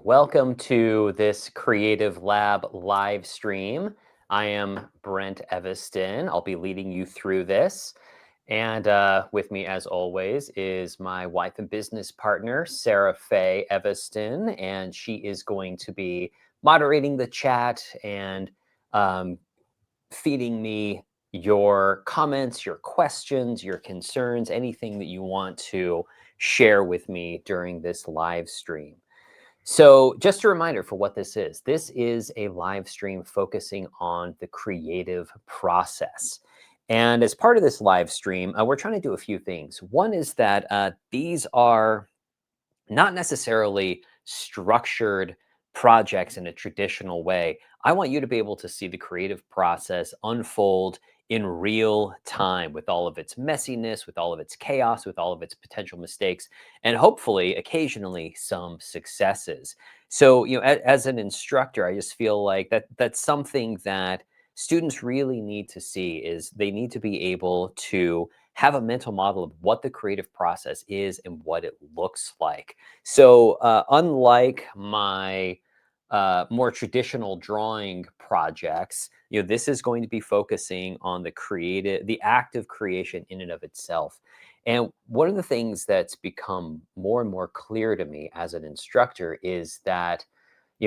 Welcome to this Creative Lab live stream. I am Brent Eviston. I'll be leading you through this. And with me, as always, is my wife and business partner, Sarah Faye Eviston. And she is going to be moderating the chat and um, feeding me your comments, your questions, your concerns, anything that you want to share with me during this live stream. So just a reminder for what this is a live stream focusing on the creative process. And as part of this live stream, we're trying to do a few things. One is that these are not necessarily structured projects in a traditional way. I want you to be able to see the creative process unfold in real time with all of its messiness, with all of its chaos, with all of its potential mistakes, and hopefully occasionally some successes. So, as an instructor, I just feel like that's something that students really need to see is they need to be able to have a mental model of what the creative process is and what it looks like. So, unlike my more traditional drawing projects, this is going to be focusing on the act of creation in and of itself. And one of the things that's become more and more clear to me as an instructor is that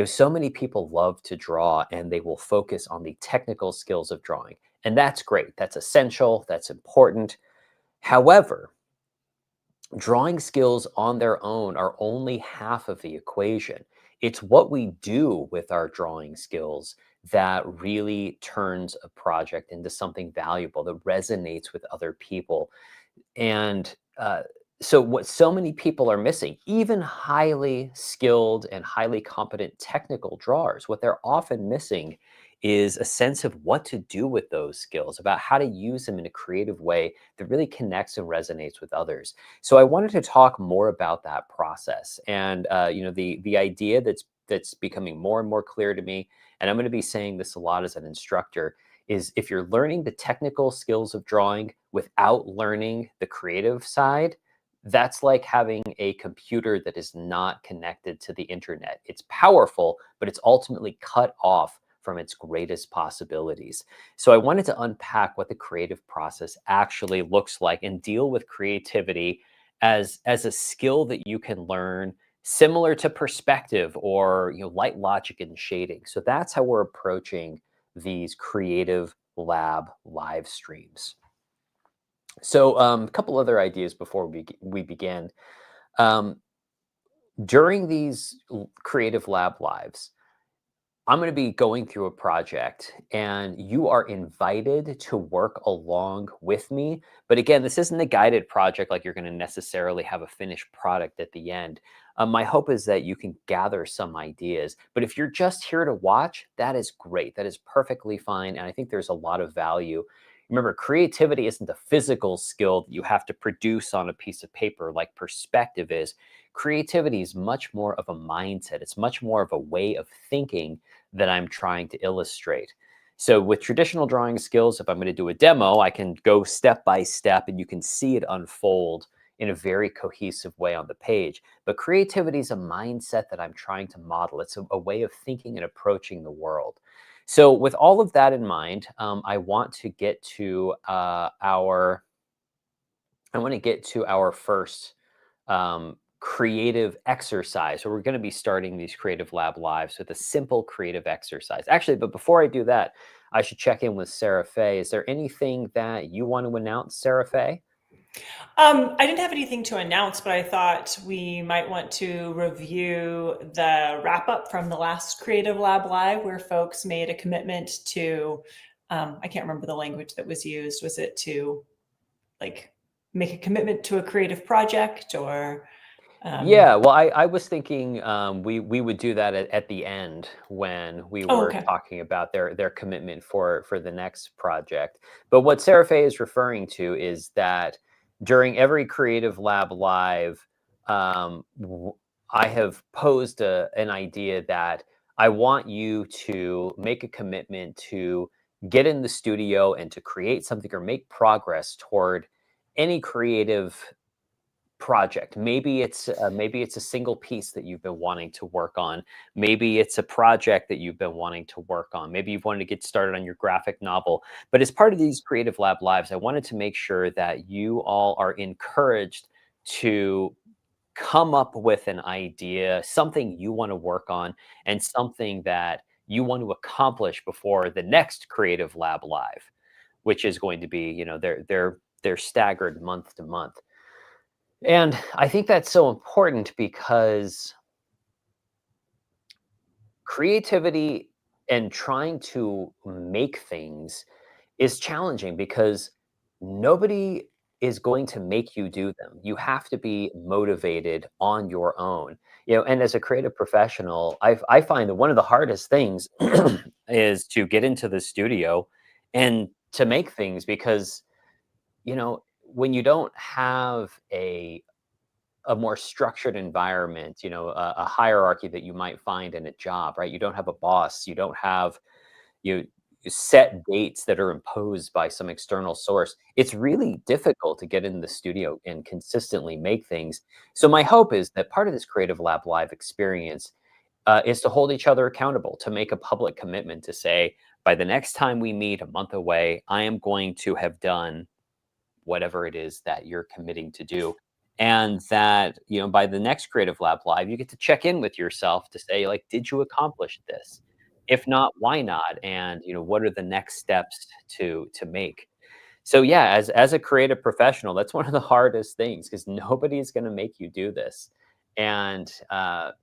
so many people love to draw and they will focus on the technical skills of drawing. And that's great. That's essential. That's important. However, drawing skills on their own are only half of the equation. It's what we do with our drawing skills that really turns a project into something valuable that resonates with other people. And so, what so many people are missing, even highly skilled and highly competent technical drawers, what they're often missing is a sense of what to do with those skills, about how to use them in a creative way that really connects and resonates with others. So, I wanted to talk more about that process, and the idea that's becoming more and more clear to me, and I'm going to be saying this a lot as an instructor, is if you're learning the technical skills of drawing without learning the creative side, that's like having a computer that is not connected to the internet. It's powerful, but it's ultimately cut off from its greatest possibilities. So I wanted to unpack what the creative process actually looks like and deal with creativity as a skill that you can learn similar to perspective or light logic and shading. So that's how we're approaching these Creative Lab live streams. So a couple other ideas before we begin. Um, During these Creative Lab lives, I'm going to be going through a project and you are invited to work along with me. But again, this isn't a guided project like you're going to necessarily have a finished product at the end. My hope is that you can gather some ideas. But if you're just here to watch, that is great. That is perfectly fine. And I think there's a lot of value. Remember, creativity isn't a physical skill that you have to produce on a piece of paper like perspective is. Creativity is much more of a mindset. It's much more of a way of thinking that I'm trying to illustrate. So with traditional drawing skills, if I'm going to do a demo, I can go step by step and you can see it unfold in a very cohesive way on the page. But creativity is a mindset that I'm trying to model. It's a way of thinking and approaching the world. So with all of that in mind, I want to get to our first creative exercise. So we're going to be starting these Creative Lab lives with a simple creative exercise. Actually, but before I do that, I should check in with Sarah Faye. Is there anything that you want to announce, Sarah Faye? I didn't have anything to announce, but I thought we might want to review the wrap up from the last Creative Lab Live where folks made a commitment to, I can't remember the language that was used. Was it to like make a commitment to a creative project or? Yeah, well, I was thinking we would do that at the end when we Oh, were okay. talking about their commitment for the next project. But what Sarah Faye is referring to is that during every Creative Lab Live, I have posed an idea that I want you to make a commitment to get in the studio and to create something or make progress toward any creative project. Maybe it's a single piece that you've been wanting to work on. Maybe it's a project that you've been wanting to work on. Maybe you've wanted to get started on your graphic novel. But as part of these Creative Lab Lives, I wanted to make sure that you all are encouraged to come up with an idea, something you want to work on, and something that you want to accomplish before the next Creative Lab Live, which is going to be, they're staggered month to month. And I think that's so important because creativity and trying to make things is challenging because nobody is going to make you do them. You have to be motivated on your own. And as a creative professional, I find that one of the hardest things is to get into the studio and to make things because, when you don't have a more structured environment, a hierarchy that you might find in a job, right? You don't have a boss, you don't have you set dates that are imposed by some external source. It's really difficult to get in the studio and consistently make things. So my hope is that part of this Creative Lab Live experience is to hold each other accountable, to make a public commitment to say, by the next time we meet a month away, I am going to have done whatever it is that you're committing to do. And that, by the next Creative Lab Live, you get to check in with yourself to say, like, did you accomplish this? If not, why not? And, what are the next steps to make? So yeah, as a creative professional, that's one of the hardest things because nobody's going to make you do this. And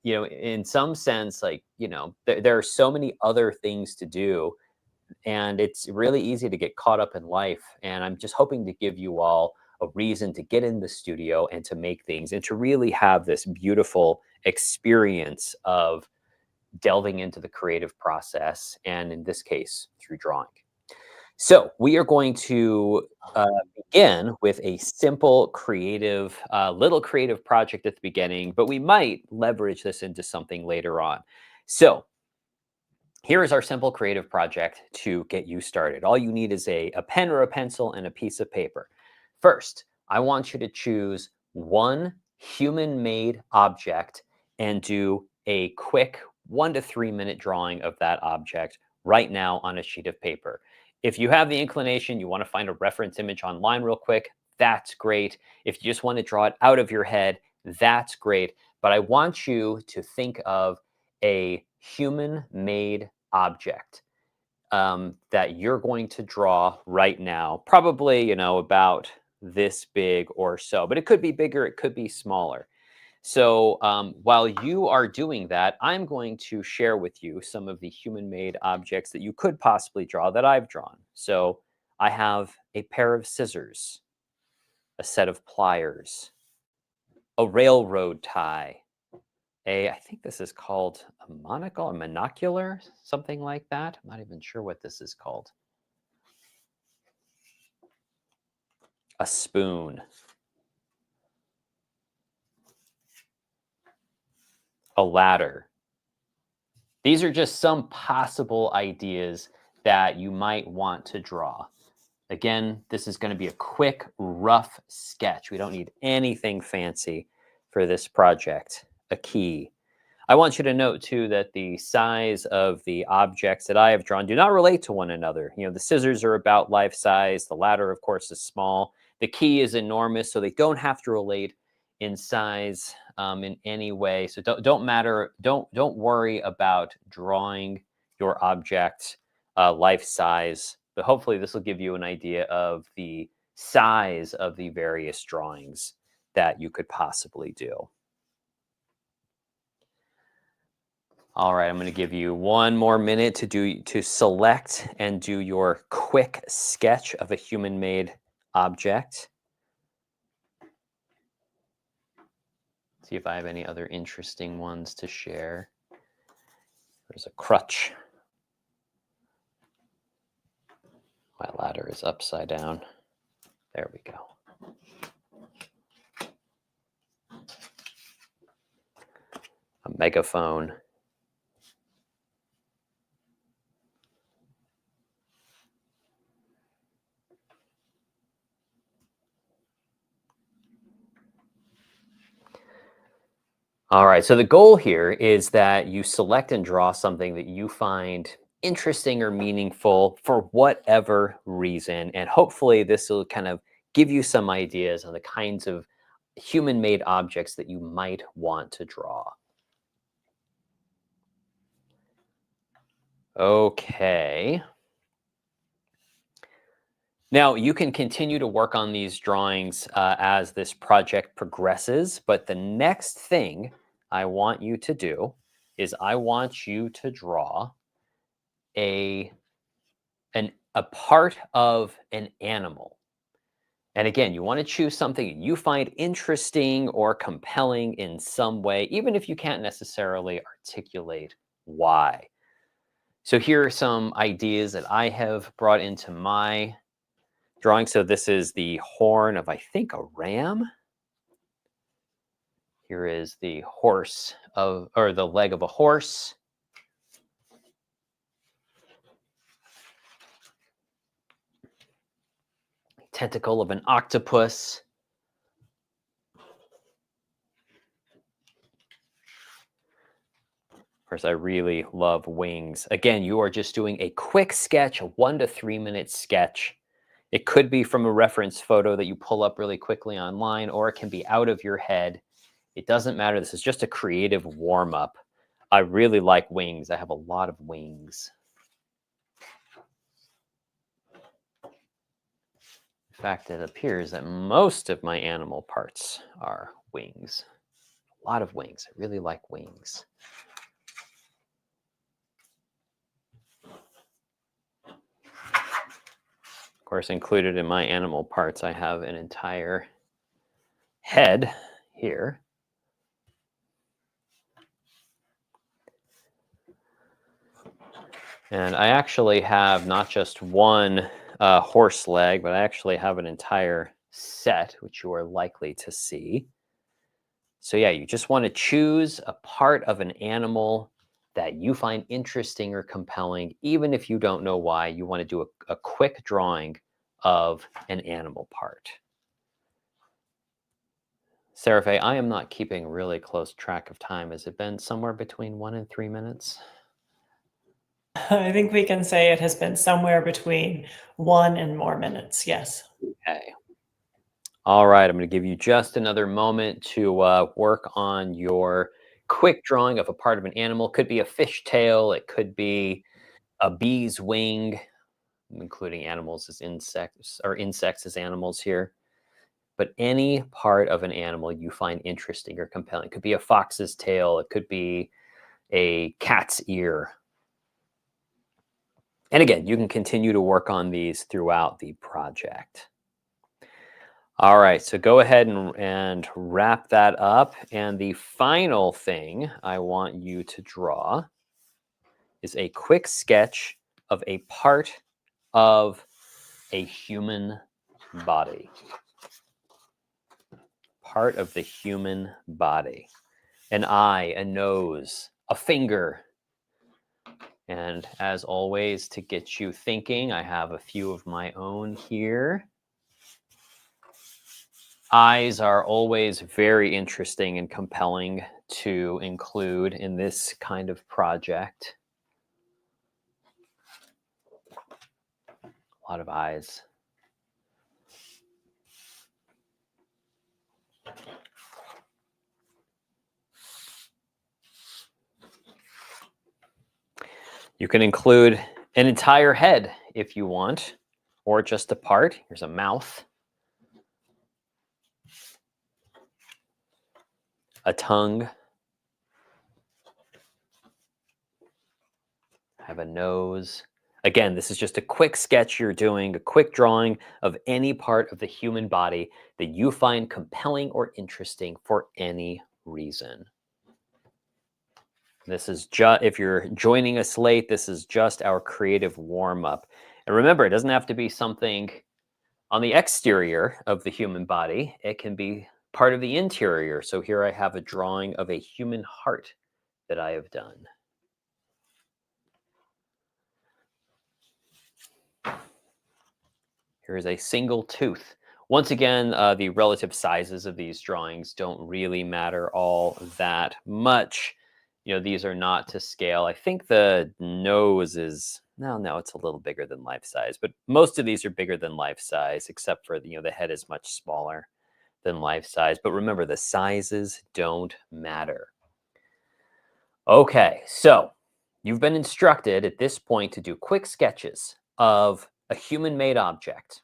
in some sense, like, there are so many other things to do and it's really easy to get caught up in life. And I'm just hoping to give you all a reason to get in the studio and to make things and to really have this beautiful experience of delving into the creative process. And in this case, through drawing. So we are going to begin with a simple creative, little creative project at the beginning, but we might leverage this into something later on. So here is our simple creative project to get you started. All you need is a pen or a pencil and a piece of paper. First, I want you to choose one human-made object and do a quick 1 to 3 minute drawing of that object right now on a sheet of paper. If you have the inclination, you want to find a reference image online real quick, that's great. If you just want to draw it out of your head, that's great. But I want you to think of a human-made object that you're going to draw right now. Probably, about this big or so, but it could be bigger, it could be smaller. So while you are doing that, I'm going to share with you some of the human-made objects that you could possibly draw that I've drawn. So I have a pair of scissors, a set of pliers, a railroad tie, I think this is called a monocle, a monocular, something like that. I'm not even sure what this is called. A spoon, a ladder. These are just some possible ideas that you might want to draw. Again, this is going to be a quick, rough sketch. We don't need anything fancy for this project. A key. I want you to note too that the size of the objects that I have drawn do not relate to one another. The scissors are about life size. The ladder, of course, is small. The key is enormous, so they don't have to relate in size in any way. So don't worry about drawing your object life size. But hopefully, this will give you an idea of the size of the various drawings that you could possibly do. All right, I'm going to give you 1 more minute to select and do your quick sketch of a human-made object. See if I have any other interesting ones to share. There's a crutch. My ladder is upside down. There we go. A megaphone. All right, so the goal here is that you select and draw something that you find interesting or meaningful for whatever reason. And hopefully, this will kind of give you some ideas on the kinds of human made objects that you might want to draw. Okay. Now, you can continue to work on these drawings as this project progresses, but the next thing I want you to do is I want you to draw a a part of an animal. And again, you want to choose something you find interesting or compelling in some way, even if you can't necessarily articulate why. So here are some ideas that I have brought into my drawing. So this is the horn of, I think, a ram. Here is the horse of, or the leg of a horse. Tentacle of an octopus. Of course, I really love wings. Again, you are just doing a quick sketch, a 1 to 3 minute sketch. It could be from a reference photo that you pull up really quickly online, or it can be out of your head. It doesn't matter. This is just a creative warm up. I really like wings. I have a lot of wings. In fact, it appears that most of my animal parts are wings. A lot of wings. I really like wings. Of course, included in my animal parts, I have an entire head here. And I actually have not just one horse leg, but I actually have an entire set, which you are likely to see. So yeah, you just want to choose a part of an animal that you find interesting or compelling, even if you don't know why. You want to do a quick drawing of an animal part. Seraphe, I am not keeping really close track of time. Has it been somewhere between 1 and 3 minutes? I think we can say it has been somewhere between 1 and more minutes. Yes. Okay. All right, I'm going to give you just another moment to work on your quick drawing of a part of an animal. Could be a fish tail, it could be a bee's wing, including animals as insects or insects as animals here. But any part of an animal you find interesting or compelling. It could be a fox's tail, it could be a cat's ear. And again, you can continue to work on these throughout the project. All right, so go ahead and wrap that up. And the final thing I want you to draw is a quick sketch of a part of a human body. Part of the human body. An eye, a nose, a finger. And as always, to get you thinking, I have a few of my own here. Eyes are always very interesting and compelling to include in this kind of project. A lot of eyes. You can include an entire head if you want, or just a part. Here's a mouth, a tongue, have a nose. Again, this is just a quick sketch you're doing, a quick drawing of any part of the human body that you find compelling or interesting for any reason. This is just, if you're joining us late, this is just our creative warm up. And remember, it doesn't have to be something on the exterior of the human body. It can be part of the interior. So here I have a drawing of a human heart that I have done. Here is a single tooth. Once again, the relative sizes of these drawings don't really matter all that much. These are not to scale. I think the nose is, no, it's a little bigger than life size, but most of these are bigger than life size, except for the head is much smaller than life size. But remember, the sizes don't matter. Okay, so you've been instructed at this point to do quick sketches of a human-made object,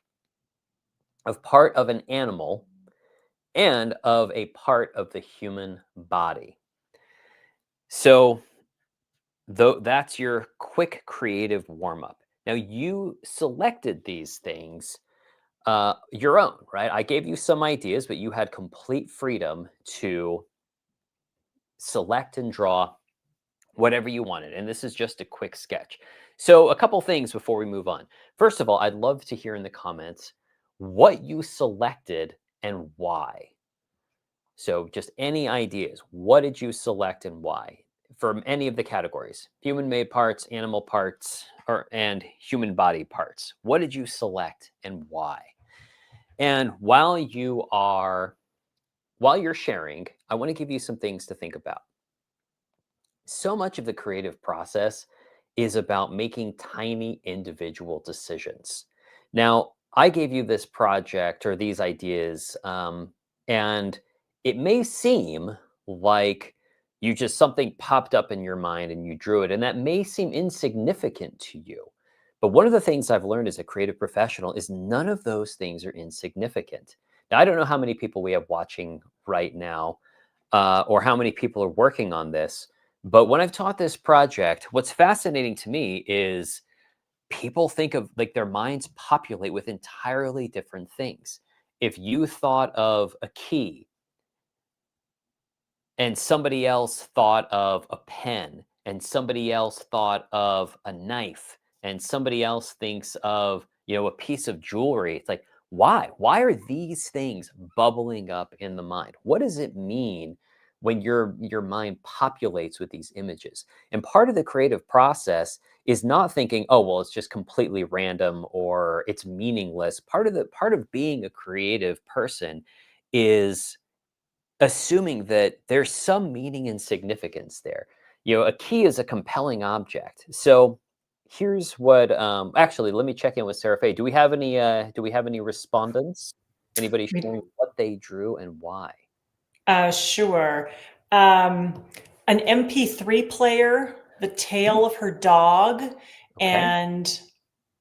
of part of an animal, and of a part of the human body. So that's your quick creative warm-up. Now you selected these things your own, right? I gave you some ideas, but you had complete freedom to select and draw whatever you wanted. And this is just a quick sketch. So a couple things before we move on. First of all, I'd love to hear in the comments what you selected and why. So just any ideas. What did you select and why? From any of the categories: human-made parts, animal parts, and human body parts. What did you select and why? And while you're sharing, I want to give you some things to think about. So much of the creative process is about making tiny individual decisions. Now, I gave you this project or these ideas, and it may seem like something popped up in your mind and you drew it, and that may seem insignificant to you. But one of the things I've learned as a creative professional is none of those things are insignificant. Now, I don't know how many people we have watching right now, or how many people are working on this. But when I've taught this project, what's fascinating to me is people think of, like, their minds populate with entirely different things. If you thought of a key and somebody else thought of a pen and somebody else thought of a knife and somebody else thinks of a piece of jewelry, it's like, why are these things bubbling up in the mind? What does it mean when your mind populates with these images? And part of the creative process is not thinking, oh well, it's just completely random or it's meaningless. Part of being a creative person is assuming that there's some meaning and significance there. A key is a compelling object. So here's what actually, let me check in with Sarah Faye. Do we have any respondents? Anybody sharing what they drew and why? Sure. Um, an MP3 player, the Mhm. tail of her dog, Okay. and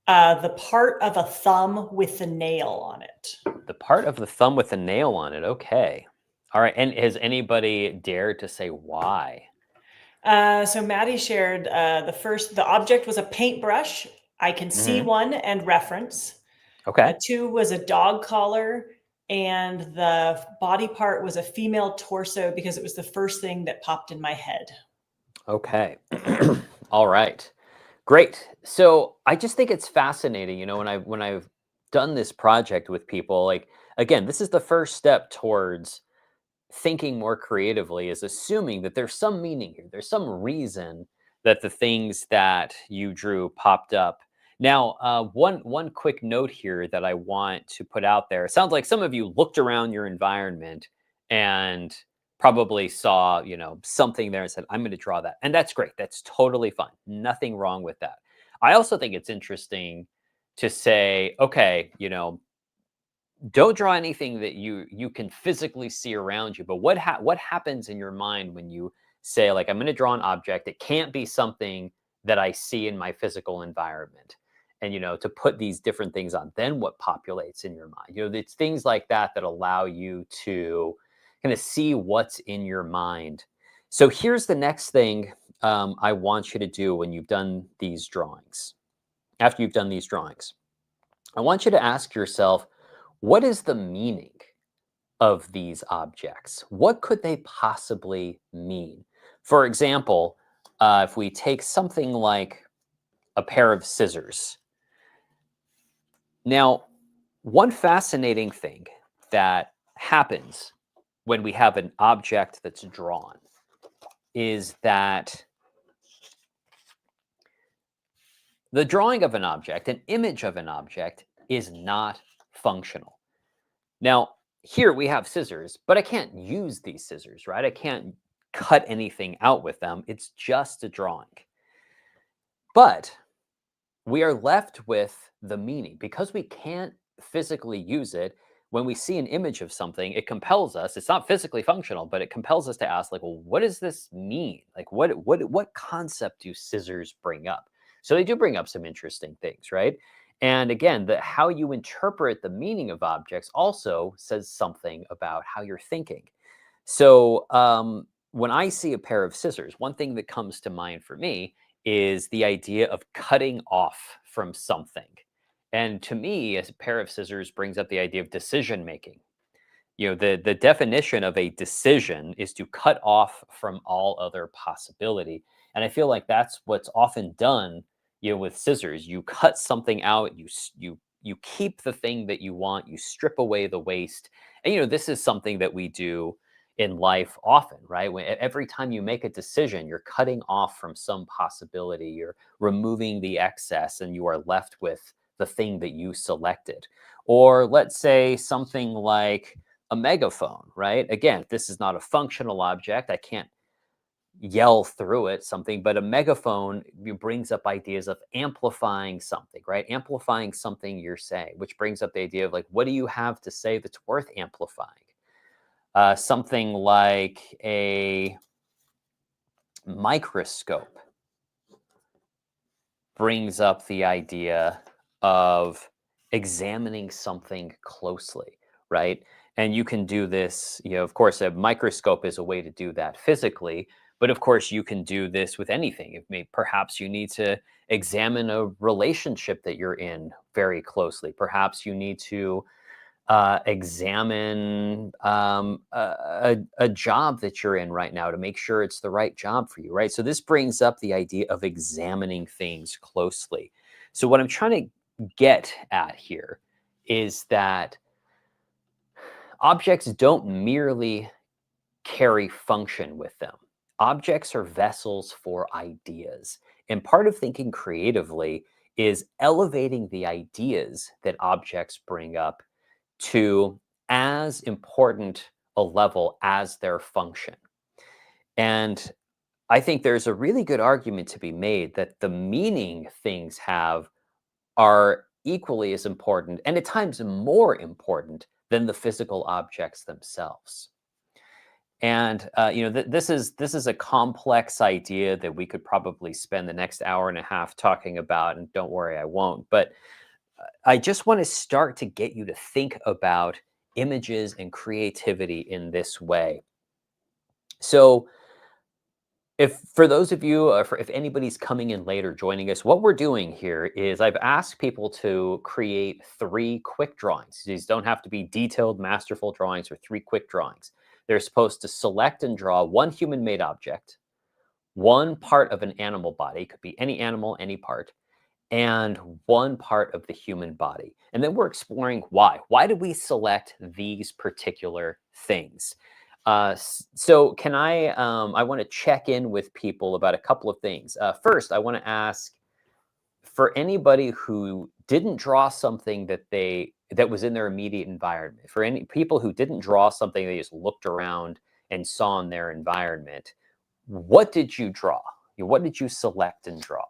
the part of a thumb with the nail on it. The part of the thumb with a nail on it. Okay. All right. And has anybody dared to say why? So Maddie shared the object was a paintbrush. I can see Hmm. one and reference. Okay. Two was a dog collar, and the body part was a female torso because it was the first thing that popped in my head. Okay. All right. Great. So I just think it's fascinating, when I've done this project with people, like, again, this is the first step towards thinking more creatively, is assuming that there's some meaning here. There's some reason that the things that you drew popped up. Now, one quick note here that I want to put out there. It sounds like some of you looked around your environment and probably saw, something there and said, "I'm going to draw that," and that's great. That's totally fine. Nothing wrong with that. I also think it's interesting to say, okay, don't draw anything that you can physically see around you, but what happens in your mind when you say, like, I'm going to draw an object? It can't be something that I see in my physical environment. And to put these different things on, then what populates in your mind? It's things like that that allow you to kind of see what's in your mind. So here's the next thing I want you to do when you've done these drawings. After you've done these drawings, I want you to ask yourself, what is the meaning of these objects? What could they possibly mean? For example, if we take something like a pair of scissors. Now, one fascinating thing that happens when we have an object that's drawn is that the drawing of an object, an image of an object, is not functional. Now, here we have scissors, but I can't use these scissors, right? I can't cut anything out with them. It's just a drawing. But we are left with the meaning because we can't physically use it. When we see an image of something, it compels us. It's not physically functional, but it compels us to ask, like, well, what does this mean? Like, what concept do scissors bring up? So they do bring up some interesting things, right? And again, the how you interpret the meaning of objects also says something about how you're thinking. So when I see a pair of scissors, one thing that comes to mind for me is the idea of cutting off from something. And to me, a pair of scissors brings up the idea of decision making. The definition of a decision is to cut off from all other possibility. And I feel like that's what's often done, with scissors. You cut something out, you keep the thing that you want, you strip away the waste. And this is something that we do in life often, right? Every time you make a decision, you're cutting off from some possibility, you're removing the excess, and you are left with the thing that you selected. Or let's say something like a megaphone, right? Again, this is not a functional object. I can't yell through it something, but a megaphone brings up ideas of amplifying something, right? Amplifying something you're saying, which brings up the idea of, like, what do you have to say that's worth amplifying? Something like a microscope brings up the idea of examining something closely, right? And you can do this, of course, a microscope is a way to do that physically, but of course, you can do this with anything. Perhaps you need to examine a relationship that you're in very closely. Perhaps you need to examine a job that you're in right now to make sure it's the right job for you, right? So this brings up the idea of examining things closely. So what I'm trying to get at here is that objects don't merely carry function with them. Objects are vessels for ideas. And part of thinking creatively is elevating the ideas that objects bring up to as important a level as their function. And I think there's a really good argument to be made that the meaning things have are equally as important, and at times more important, than the physical objects themselves. And this is a complex idea that we could probably spend the next hour and a half talking about, and don't worry, I won't. But I just want to start to get you to think about images and creativity in this way. So, if for those of you, if anybody's coming in later joining us, what we're doing here is I've asked people to create 3 quick drawings. These don't have to be detailed, masterful drawings, or 3 quick drawings. They're supposed to select and draw one human-made object, one part of an animal body, could be any animal, any part, and one part of the human body. And then we're exploring why. Why did we select these particular things? So can I want to check in with people about a couple of things. First, I want to ask, for anybody who didn't draw something that was in their immediate environment, for any people who didn't draw something they just looked around and saw in their environment, what did you draw? What did you select and draw?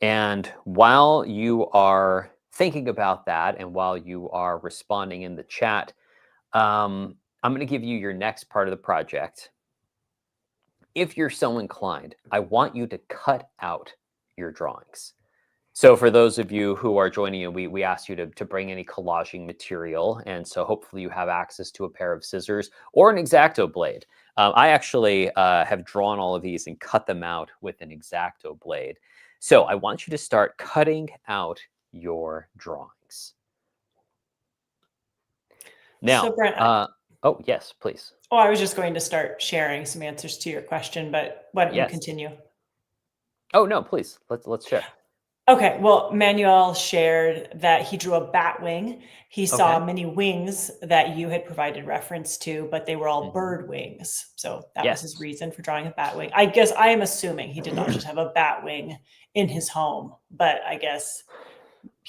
And while you are thinking about that, and while you are responding in the chat, I'm going to give you your next part of the project. If you're so inclined, I want you to cut out your drawings. So for those of you who are joining you, we asked you to bring any collaging material. And so hopefully you have access to a pair of scissors or an X-Acto blade. I actually have drawn all of these and cut them out with an X-Acto blade. So I want you to start cutting out your drawings. Now, So Brent, oh, yes, please. I was just going to start sharing some answers to your question, but why don't you Yes. continue? Oh, no, please. Let's share. Okay, well, Manuel shared that he drew a bat wing. He saw Okay. many wings that you had provided reference to, but they were all Mhm. bird wings. So that was his Yes. reason for drawing a bat wing. I guess I am assuming he did not just have a bat wing in his home, but I guess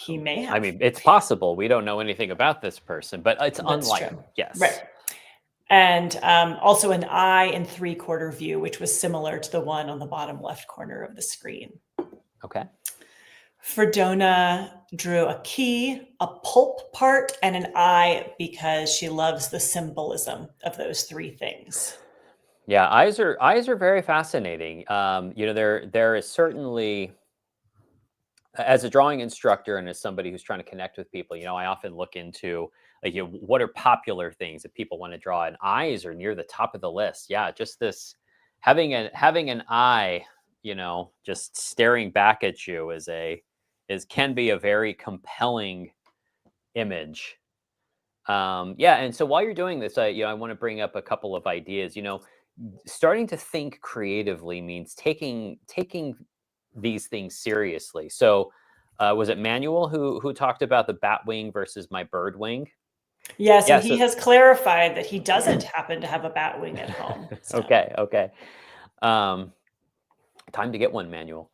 He may have. I mean, it's possible. We don't know anything about this person, but it's That's unlikely. true. Yes. Right. And also an eye in 3/4 view, which was similar to the one on the bottom left corner of the screen. Okay. Fredona drew a key, a pulp part, and an eye because she loves the symbolism of those three things. Yeah, eyes are very fascinating. There is certainly, as a drawing instructor and as somebody who's trying to connect with people, I often look into, like, what are popular things that people want to draw, and eyes are near the top of the list. Yeah, just this having an eye, just staring back at you is can be a very compelling image. Yeah, and so while you're doing this, I want to bring up a couple of ideas. Starting to think creatively means taking these things seriously. So, was it Manuel who talked about the bat wing versus my bird wing? Yeah, so Yeah. he So has clarified that he doesn't happen to have a bat wing at home. So okay. Um, Time to get one, Manuel.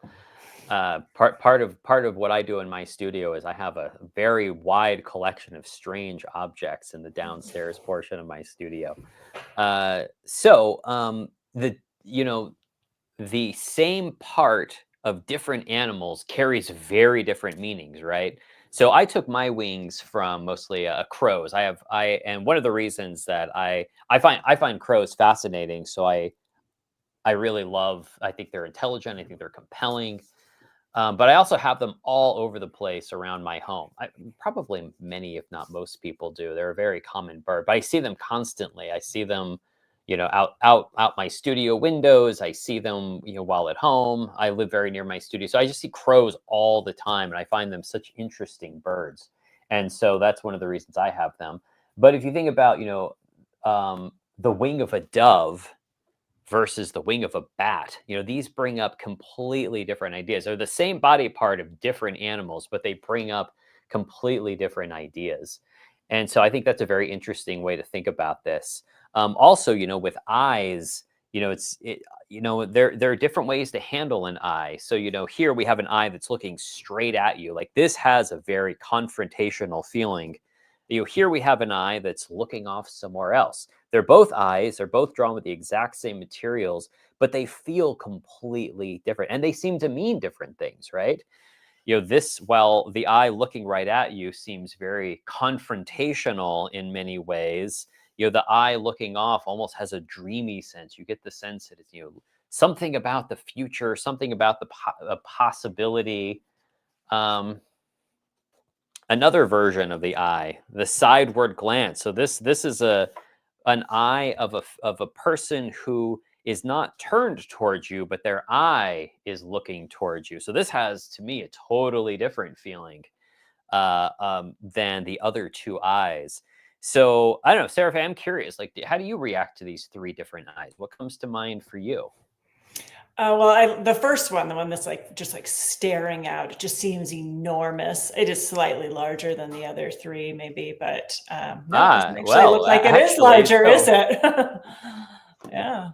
Part of what I do in my studio is I have a very wide collection of strange objects in the downstairs portion of my studio. The the same part of different animals carries very different meanings, right? So I took my wings from mostly crows. And one of the reasons that I find crows fascinating. So I really love. I think they're intelligent. I think they're compelling. But I also have them all over the place around my home. Probably many, if not most people do. They're a very common bird, but I see them constantly. I see them, out my studio windows. I see them, while at home. I live very near my studio, so I just see crows all the time, and I find them such interesting birds. And so that's one of the reasons I have them. But if you think about, the wing of a dove versus the wing of a bat. These bring up completely different ideas. They're the same body part of different animals, but they bring up completely different ideas. And so I think that's a very interesting way to think about this. Also, with eyes, there are different ways to handle an eye. So, here we have an eye that's looking straight at you. Like, this has a very confrontational feeling. Here we have an eye that's looking off somewhere else. They're both eyes, they're both drawn with the exact same materials, but they feel completely different, and they seem to mean different things, right? While the eye looking right at you seems very confrontational in many ways, the eye looking off almost has a dreamy sense. You get the sense that it's, something about the future, something about a possibility. Another version of the eye, the sideward glance. So this is an eye of a person who is not turned towards you, but their eye is looking towards you. So this has, to me, a totally different feeling than the other two eyes. So I don't know, Sarah, I'm curious. Like, how do you react to these three different eyes? What comes to mind for you? well, the first one, the one that's just staring out, it just seems enormous. It is slightly larger than the other three, maybe, but no, it doesn't actually look Well, like it is actually, larger, is so it? Yeah.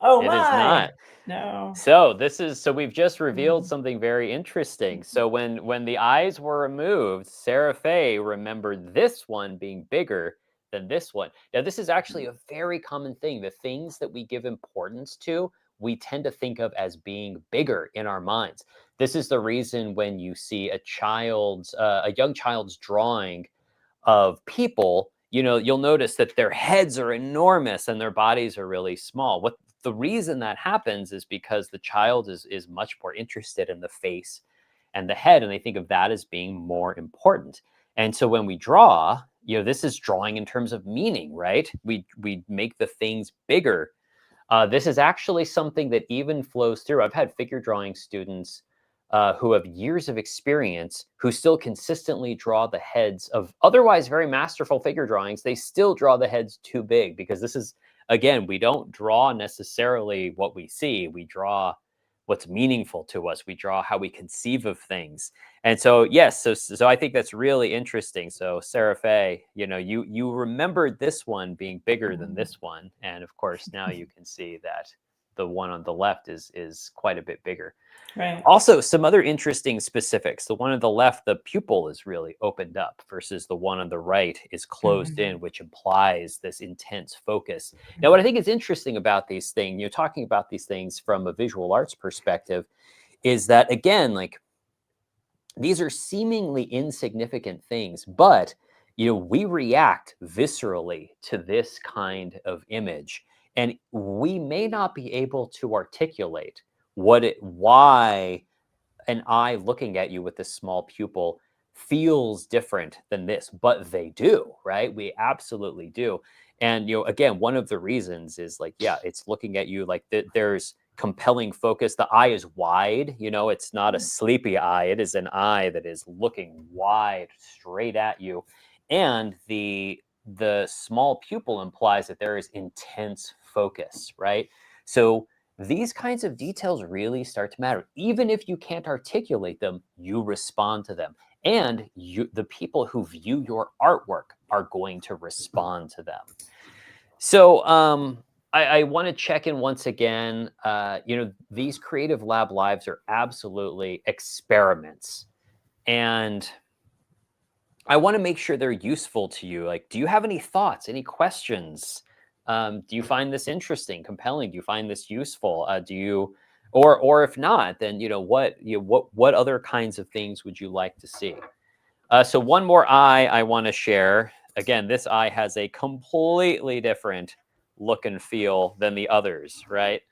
Oh it is my. not. No. So we've just revealed Mm. something very interesting. So when the eyes were removed, Sarah Faye remembered this one being bigger than this one. Now, this is actually a very common thing. The things that we give importance to, we tend to think of as being bigger in our minds. This is the reason when you see a young child's drawing of people, you'll notice that their heads are enormous and their bodies are really small. What the reason that happens is because the child is much more interested in the face and the head, and they think of that as being more important. And so when we draw, this is drawing in terms of meaning, right? We make the things bigger. This is actually something that even flows through. I've had figure drawing students who have years of experience who still consistently draw the heads of otherwise very masterful figure drawings. They still draw the heads too big because this is, again, we don't draw necessarily what we see. We draw what's meaningful to us. We draw how we conceive of things. And so, yes, so I think that's really interesting. So, Sarah Faye, you remembered this one being bigger than this one, and of course now you can see that the one on the left is quite a bit bigger. Right. Also, some other interesting specifics. The one on the left, the pupil is really opened up versus the one on the right is closed Mhm. in, which implies this intense focus. Now, what I think is interesting about these things, talking about these things from a visual arts perspective, is that again, like these are seemingly insignificant things, but we react viscerally to this kind of image, and we may not be able to articulate why an eye looking at you with this small pupil feels different than this, but they do, right? We absolutely do. And again, one of the reasons is like, yeah, it's looking at you like there's compelling focus. The eye is wide, it's not a sleepy eye. It is an eye that is looking wide straight at you. And the small pupil implies that there is intense focus, right? So these kinds of details really start to matter. Even if you can't articulate them, you respond to them. And the people who view your artwork are going to respond to them. So I want to check in once again. These Creative Lab Lives are absolutely experiments. And I want to make sure they're useful to you. Like, do you have any thoughts, any questions? Do you find this interesting, compelling? Do you find this useful? Or if not, then what other kinds of things would you like to see? So one more eye I want to share. Again, this eye has a completely different look and feel than the others, right?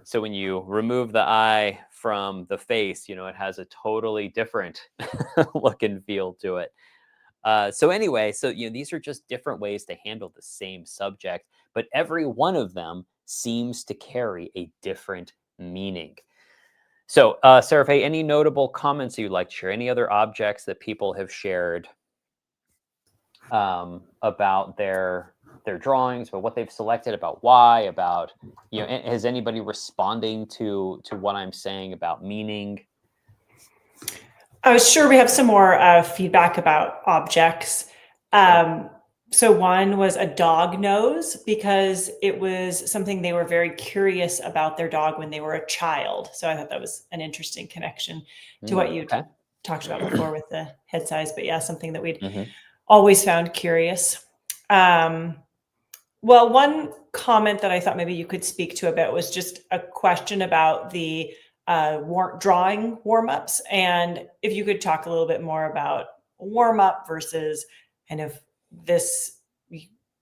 So when you remove the eye from the face, it has a totally different look and feel to it. So anyway, so these are just different ways to handle the same subject, but every one of them seems to carry a different meaning. So, Seraphe, any notable comments you'd like to share? Any other objects that people have shared about their drawings, about what they've selected, about why, about has anybody responding to what I'm saying about meaning? I was sure we have some more feedback about objects. So one was a dog nose, because it was something they were very curious about their dog when they were a child. So I thought that was an interesting connection to what you Okay. talked about before with the head size. But yeah, something that we'd Mhm. always found curious. Well, one comment that I thought maybe you could speak to a bit was just a question about the drawing warm-ups, and if you could talk a little bit more about warm-up versus kind of this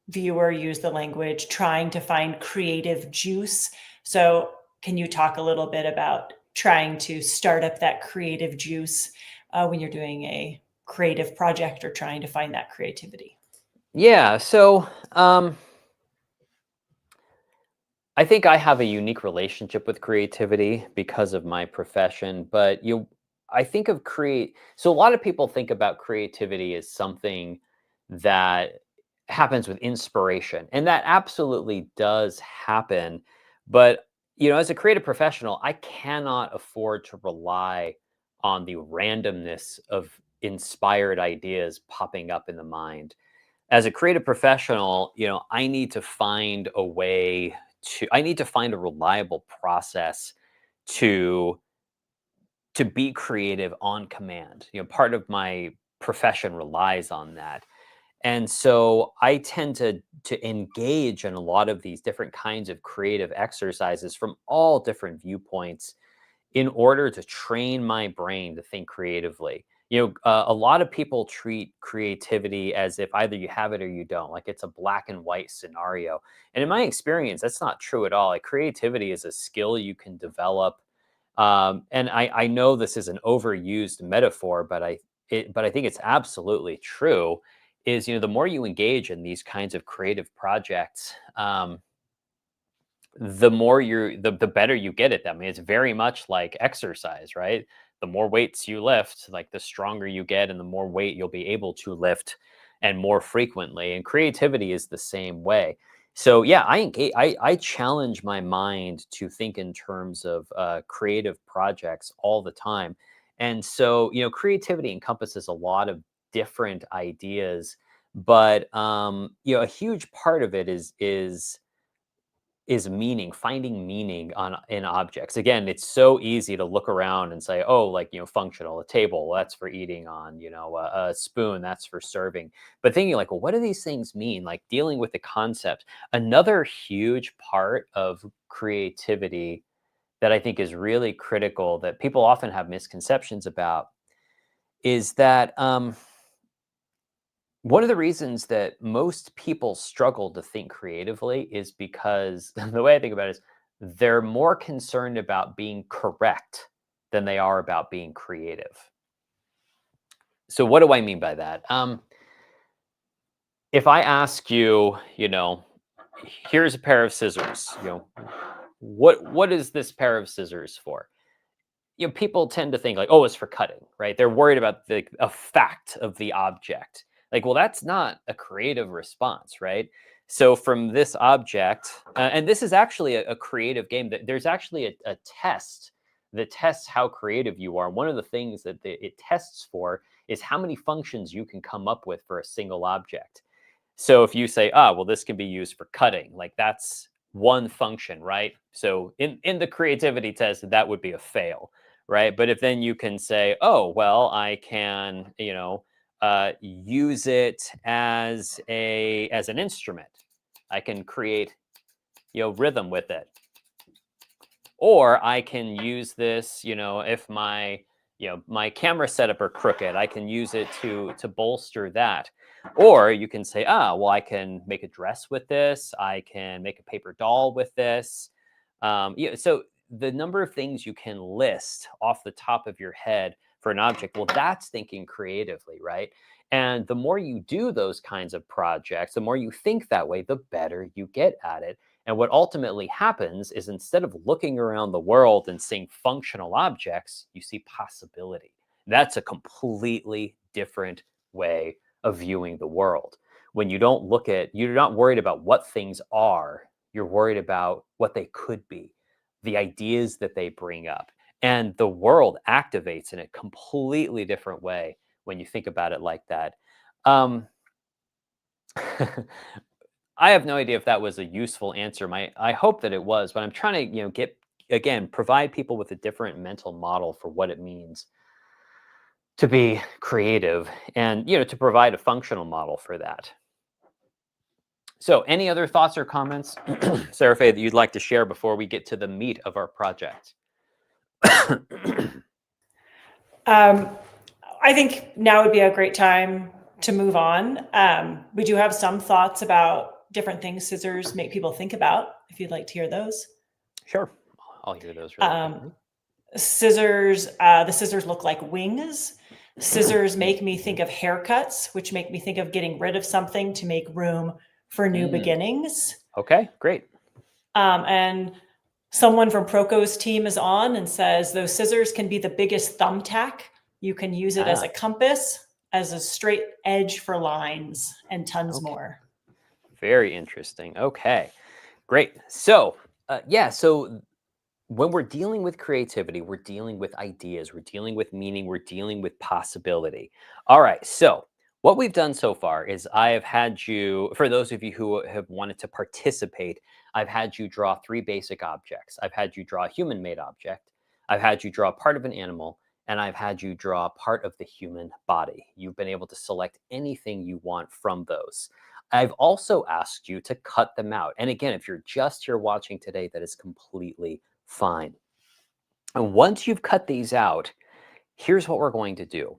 viewer used the language trying to find creative juice. So can you talk a little bit about trying to start up that creative juice when you're doing a creative project or trying to find that creativity? Yeah. So, I think I have a unique relationship with creativity because of my profession, but I think of so a lot of people think about creativity as something that happens with inspiration, and that absolutely does happen. But, as a creative professional, I cannot afford to rely on the randomness of inspired ideas popping up in the mind. As a creative professional, I need to find a reliable process to be creative on command. Part of my profession relies on that. And so I tend to engage in a lot of these different kinds of creative exercises from all different viewpoints in order to train my brain to think creatively. A lot of people treat creativity as if either you have it or you don't, like it's a black and white scenario. And in my experience, that's not true at all. Like creativity is a skill you can develop. And I know this is an overused metaphor, but I think it's absolutely true. Is the more you engage in these kinds of creative projects, the more the better you get at them. I mean, it's very much like exercise, right? The more weights you lift, like the stronger you get and the more weight you'll be able to lift and more frequently. And creativity is the same way. So yeah, I challenge my mind to think in terms of creative projects all the time. And so, creativity encompasses a lot of different ideas, but a huge part of it is is meaning, finding meaning in objects. Again, it's so easy to look around and say, oh, like, functional, a table, that's for eating on, a spoon, that's for serving. But thinking like, well, what do these things mean? Like dealing with the concept. Another huge part of creativity that I think is really critical that people often have misconceptions about is that one of the reasons that most people struggle to think creatively is because the way I think about it is they're more concerned about being correct than they are about being creative. So, what do I mean by that? If I ask you, here's a pair of scissors, what is this pair of scissors for? People tend to think like, oh, it's for cutting, right? They're worried about the effect of the object. Like, well, that's not a creative response, right? So from this object, and this is actually a creative game. That there's actually a test that tests how creative you are. One of the things that it tests for is how many functions you can come up with for a single object. So if you say, well, this can be used for cutting, like that's one function, right? So in the creativity test, that would be a fail, right? But if then you can say, oh, well, I can, use it as an instrument. I can create, rhythm with it. Or I can use this, if my camera setup are crooked, I can use it to bolster that. Or you can say, well, I can make a dress with this. I can make a paper doll with this. So the number of things you can list off the top of your head for an object, well, that's thinking creatively, right? And the more you do those kinds of projects, the more you think that way, the better you get at it. And what ultimately happens is instead of looking around the world and seeing functional objects, you see possibility. That's a completely different way of viewing the world. When you don't look at, you're not worried about what things are, you're worried about what they could be, the ideas that they bring up. And the world activates in a completely different way when you think about it like that. Um, I have no idea if that was a useful answer. I hope that it was, but I'm trying to, provide people with a different mental model for what it means to be creative and, to provide a functional model for that. So, any other thoughts or comments, Sarah Faye, that you'd like to share before we get to the meat of our project? I think now would be a great time to move on. We do have some thoughts about different things scissors make people think about, if you'd like to hear those. Sure. I'll hear those really quickly. Scissors, the scissors look like wings. Scissors make me think of haircuts, which make me think of getting rid of something to make room for new beginnings. Okay, great. And someone from Proco's team is on and says those scissors can be the biggest thumbtack. You can use it as a compass, as a straight edge for lines, and tons more. Very interesting. Okay, great. So, so when we're dealing with creativity, we're dealing with ideas, we're dealing with meaning, we're dealing with possibility. All right, so what we've done so far is I have had you, for those of you who have wanted to participate, I've had you draw 3 basic objects. I've had you draw a human-made object, I've had you draw part of an animal, and I've had you draw part of the human body. You've been able to select anything you want from those. I've also asked you to cut them out. And again, if you're just here watching today, that is completely fine. And once you've cut these out, here's what we're going to do.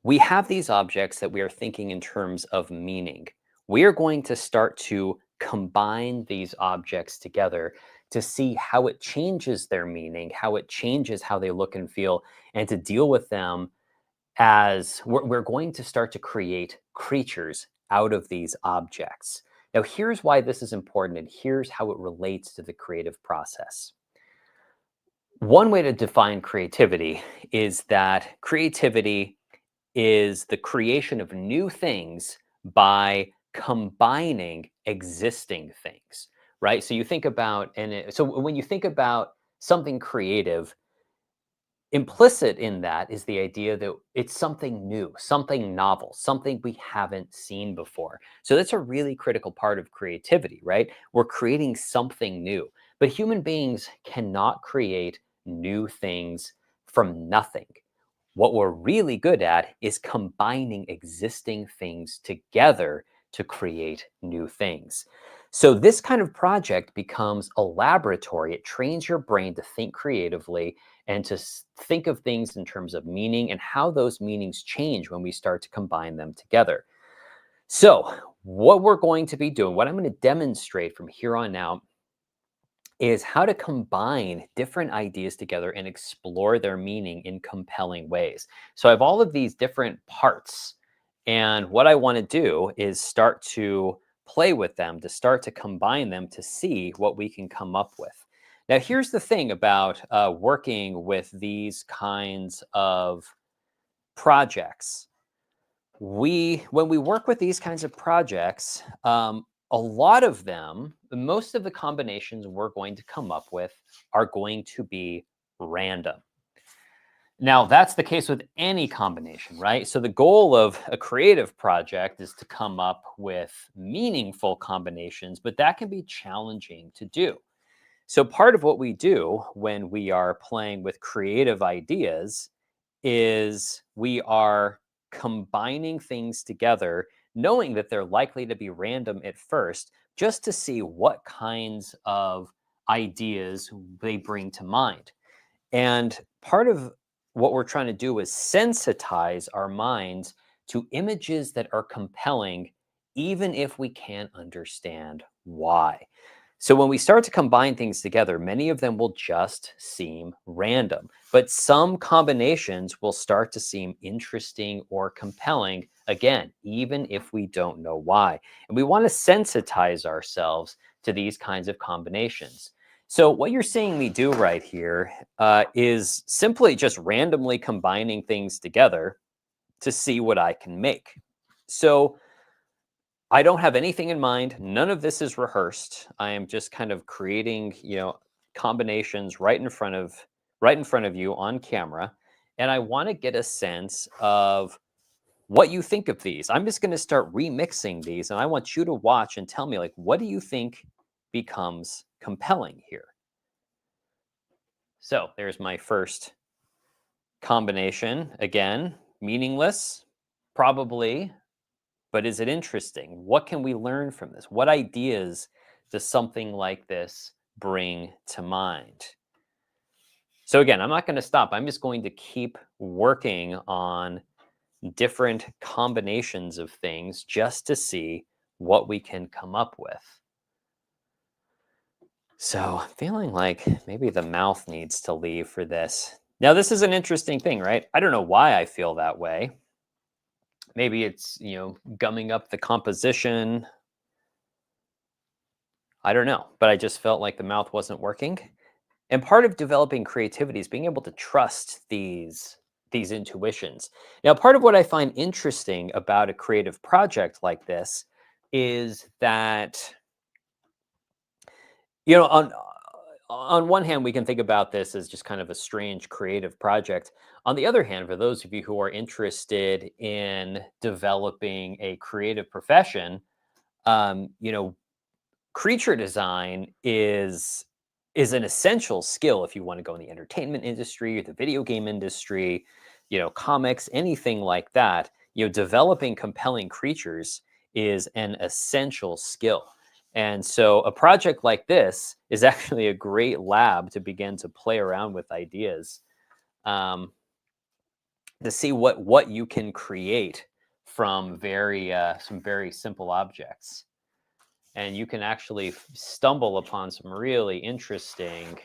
We have these objects that we are thinking in terms of meaning. We are going to start to combine these objects together to see how it changes their meaning, how it changes how they look and feel, and to deal with them as we're going to start to create creatures out of these objects. Now, here's why this is important, and here's how it relates to the creative process. One way to define creativity is that creativity is the creation of new things by combining existing things, right? So you think about, so when you think about something creative, implicit in that is the idea that it's something new, something novel, something we haven't seen before. So that's a really critical part of creativity, right? We're creating something new. But human beings cannot create new things from nothing. What we're really good at is combining existing things together to create new things. So, this kind of project becomes a laboratory. It trains your brain to think creatively and to think of things in terms of meaning and how those meanings change when we start to combine them together. So, what we're going to be doing, what I'm going to demonstrate from here on out, is how to combine different ideas together and explore their meaning in compelling ways. So I have all of these different parts, and what I want to do is start to play with them, to start to combine them to see what we can come up with. Now, here's the thing about working with these kinds of projects. When we work with these kinds of projects, a lot of them, most of the combinations we're going to come up with are going to be random. Now, that's the case with any combination, right? So the goal of a creative project is to come up with meaningful combinations, but that can be challenging to do. So part of what we do when we are playing with creative ideas is we are combining things together, knowing that they're likely to be random at first, just to see what kinds of ideas they bring to mind. And part of what we're trying to do is sensitize our minds to images that are compelling, even if we can't understand why. So when we start to combine things together, many of them will just seem random, but some combinations will start to seem interesting or compelling, again, even if we don't know why. And we want to sensitize ourselves to these kinds of combinations. So what you're seeing me do right here is simply just randomly combining things together to see what I can make. So I don't have anything in mind. None of this is rehearsed. I am just kind of creating, combinations right in front of you on camera, and I want to get a sense of what you think of these. I'm just going to start remixing these, and I want you to watch and tell me, like, what do you think becomes compelling here? So there's my first combination. Again, meaningless, probably. But is it interesting? What can we learn from this? What ideas does something like this bring to mind? So again, I'm not going to stop. I'm just going to keep working on different combinations of things just to see what we can come up with. So I'm feeling like maybe the mouth needs to leave for this. Now, this is an interesting thing, right? I don't know why I feel that way. Maybe it's, gumming up the composition. I don't know, but I just felt like the mouth wasn't working. And part of developing creativity is being able to trust these intuitions. Now, part of what I find interesting about a creative project like this is that, on one hand, we can think about this as just kind of a strange creative project. On the other hand, for those of you who are interested in developing a creative profession, um, you know, creature design is an essential skill if you want to go in the entertainment industry or the video game industry, comics, anything like that. Developing compelling creatures is an essential skill. And so a project like this is actually a great lab to begin to play around with ideas, um, to see what you can create from some very simple objects, and you can actually stumble upon some really interesting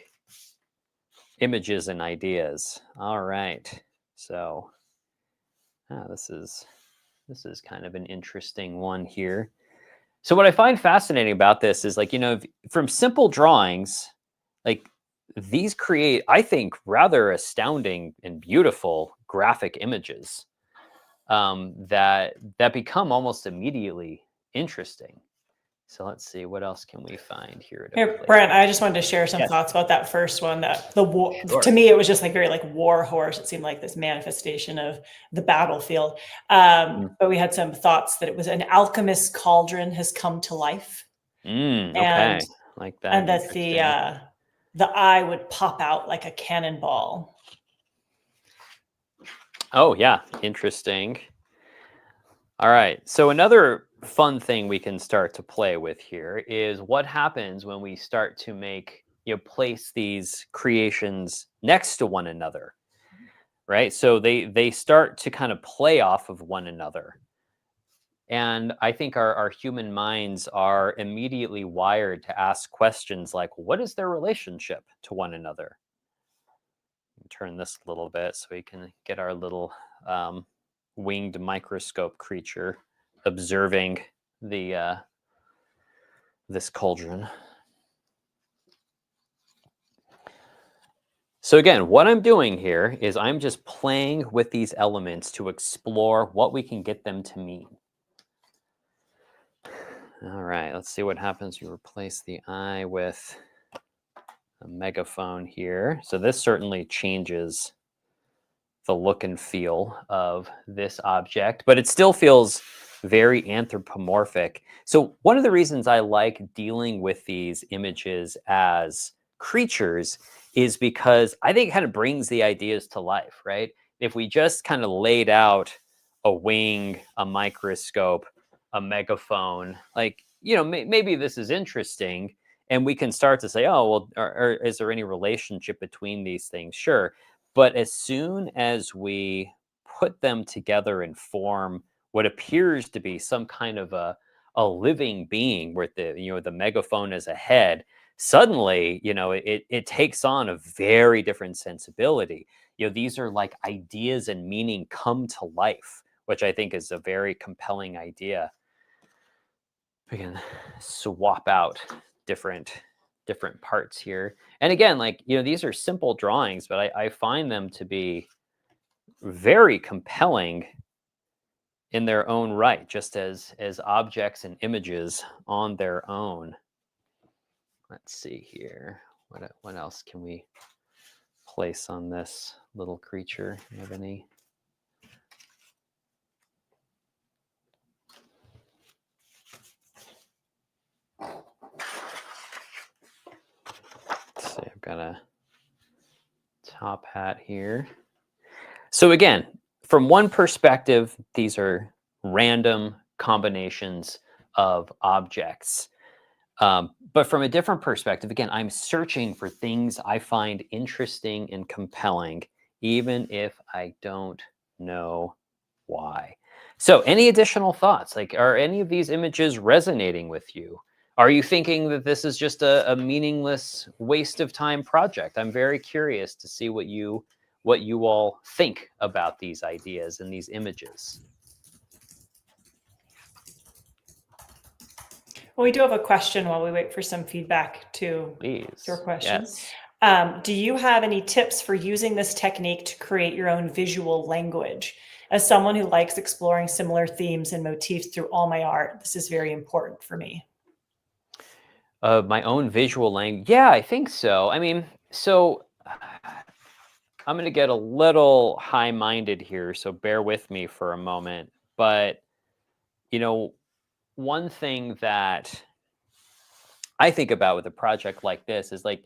images and ideas. All right, so this is kind of an interesting one here. So what I find fascinating about this is, like, from simple drawings, like, these create, I think, rather astounding and beautiful graphic images, that become almost immediately interesting. So let's see, what else can we find here? Here, Brent, I just wanted to share some Yes. thoughts about that first one. That the war, Sure. to me, it was just like very like war horse. It seemed like this manifestation of the battlefield. But we had some thoughts that it was an alchemist's cauldron has come to life, Okay, like that. and that Interesting. the eye would pop out like a cannonball. Oh yeah, interesting. All right. So another fun thing we can start to play with here is what happens when we start to place these creations next to one another, right? So they start to kind of play off of one another. And I think our human minds are immediately wired to ask questions like, what is their relationship to one another? Turn this a little bit so we can get our little winged microscope creature observing the this cauldron. So again, what I'm doing here is I'm just playing with these elements to explore what we can get them to mean. All right, let's see what happens. You replace the eye with a megaphone here. So this certainly changes the look and feel of this object, but it still feels very anthropomorphic. So one of the reasons I like dealing with these images as creatures is because I think it kind of brings the ideas to life, right? If we just kind of laid out a wing, a microscope, a megaphone, like, maybe this is interesting and we can start to say, oh, well, or is there any relationship between these things? Sure. But as soon as we put them together and form what appears to be some kind of a living being where the megaphone is a head, suddenly, it takes on a very different sensibility. These are like ideas and meaning come to life, which I think is a very compelling idea. We can swap out different parts here. And again, like, these are simple drawings, but I find them to be very compelling in their own right, just as objects and images on their own. Let's see here. What else can we place on this little creature? Do you have any? Let's see, I've got a top hat here. So again, from one perspective, these are random combinations of objects. But from a different perspective, again, I'm searching for things I find interesting and compelling, even if I don't know why. So any additional thoughts? Like, are any of these images resonating with you? Are you thinking that this is just a meaningless waste of time project? I'm very curious to see what you all think about these ideas and these images. Well, we do have a question while we wait for some feedback to Please. your questions. Yes. Do you have any tips for using this technique to create your own visual language? As someone who likes exploring similar themes and motifs through all my art, this is very important for me. My own visual language. Yeah, I think so. I mean, so I'm going to get a little high-minded here, so bear with me for a moment. But, one thing that I think about with a project like this is like,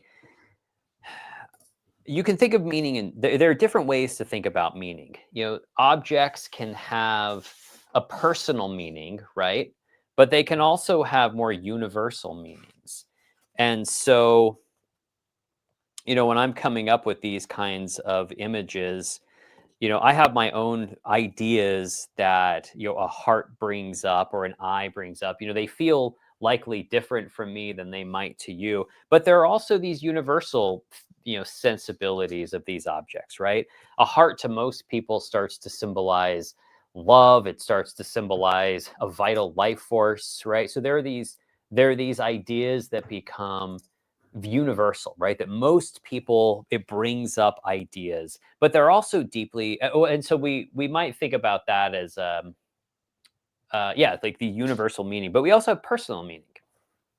you can think of meaning and there are different ways to think about meaning. Objects can have a personal meaning, right? But they can also have more universal meanings. And so, when I'm coming up with these kinds of images, I have my own ideas that, a heart brings up or an eye brings up. They feel likely different from me than they might to you. But there are also these universal, sensibilities of these objects, right? A heart to most people starts to symbolize love. It starts to symbolize a vital life force, right? So there are these ideas that become universal, right? That most people, it brings up ideas, but they're also deeply, and so we might think about that as yeah, like the universal meaning, but we also have personal meaning.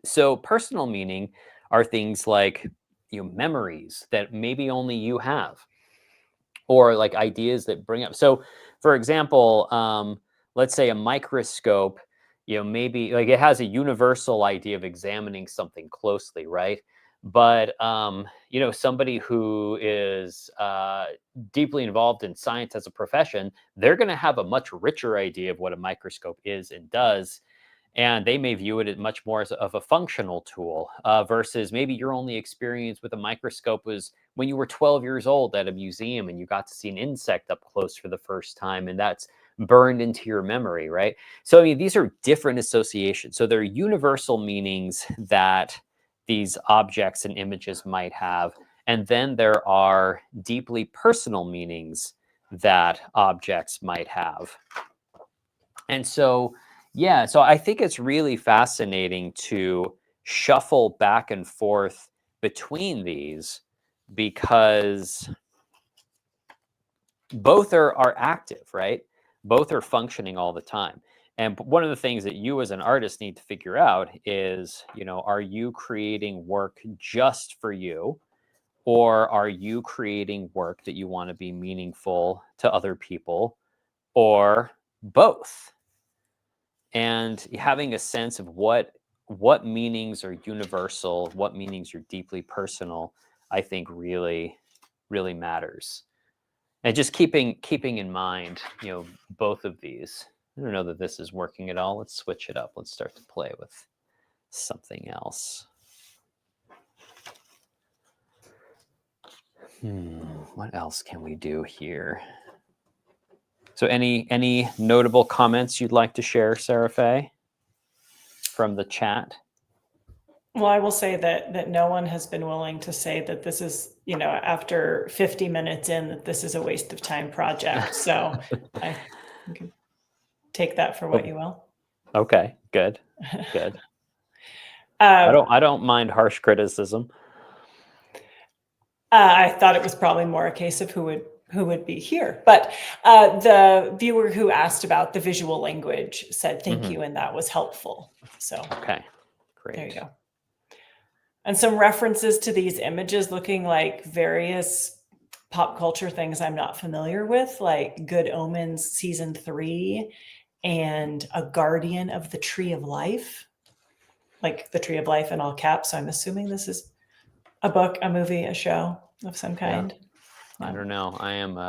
So personal meaning are things like, memories that maybe only you have, or like ideas that bring up. So, for example, let's say a microscope, maybe like it has a universal idea of examining something closely, right? But somebody who is deeply involved in science as a profession, they're going to have a much richer idea of what a microscope is and does, and they may view it as much more as of a functional tool, versus maybe your only experience with a microscope was when you were 12 years old at a museum and you got to see an insect up close for the first time, and that's burned into your memory, right? So, I mean, these are different associations. So, there are universal meanings that these objects and images might have. And then there are deeply personal meanings that objects might have. And so, yeah, so I think it's really fascinating to shuffle back and forth between these, because both are active, right? Both are functioning all the time. And one of the things that you as an artist need to figure out is, are you creating work just for you? Or are you creating work that you want to be meaningful to other people? Or both? And having a sense of what meanings are universal, what meanings are deeply personal, I think really matters. And just keeping in mind, both of these. I don't know that this is working at all. Let's switch it up. Let's start to play with something else. What else can we do here? So any notable comments you'd like to share, Sarah Faye, from the chat? Well, I will say that no one has been willing to say that this is, after 50 minutes in, that this is a waste of time project. So I you can take that for what you will. Okay, good. Um, I don't mind harsh criticism. I thought it was probably more a case of who would be here, but the viewer who asked about the visual language said thank you, and that was helpful. So okay, great. There you go. And some references to these images looking like various pop culture things I'm not familiar with, like Good Omens season 3 and A Guardian of the Tree of Life, like the Tree of Life in all caps. So I'm assuming this is a book, a movie, a show of some kind. Yeah. I don't know. I'm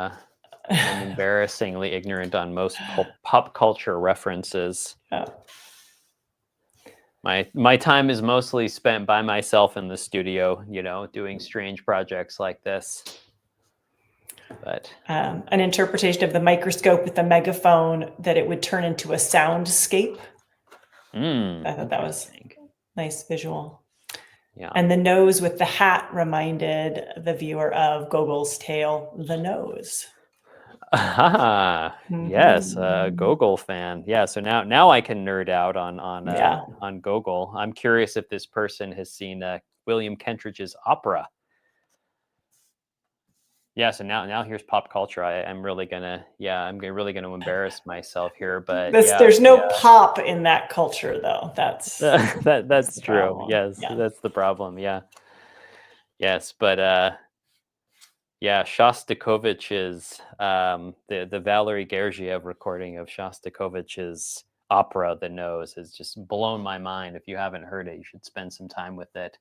embarrassingly ignorant on most pop culture references. Oh. My time is mostly spent by myself in the studio, doing strange projects like this. But an interpretation of the microscope with the megaphone, that it would turn into a soundscape. I thought that was nice visual. Yeah. And the nose with the hat reminded the viewer of Gogol's tale, The Nose. Yes, Gogol fan. Yeah, so now I can nerd out on Gogol. I'm curious if this person has seen William Kentridge's opera. Yeah, so now here's pop culture. I'm really gonna embarrass myself here, but there's no pop in that culture, though. That's that's true. problem. Yes, that's the problem. Yeah. Yes, but Shostakovich's the Valery Gergiev recording of Shostakovich's opera The Nose has just blown my mind. If you haven't heard it, you should spend some time with it.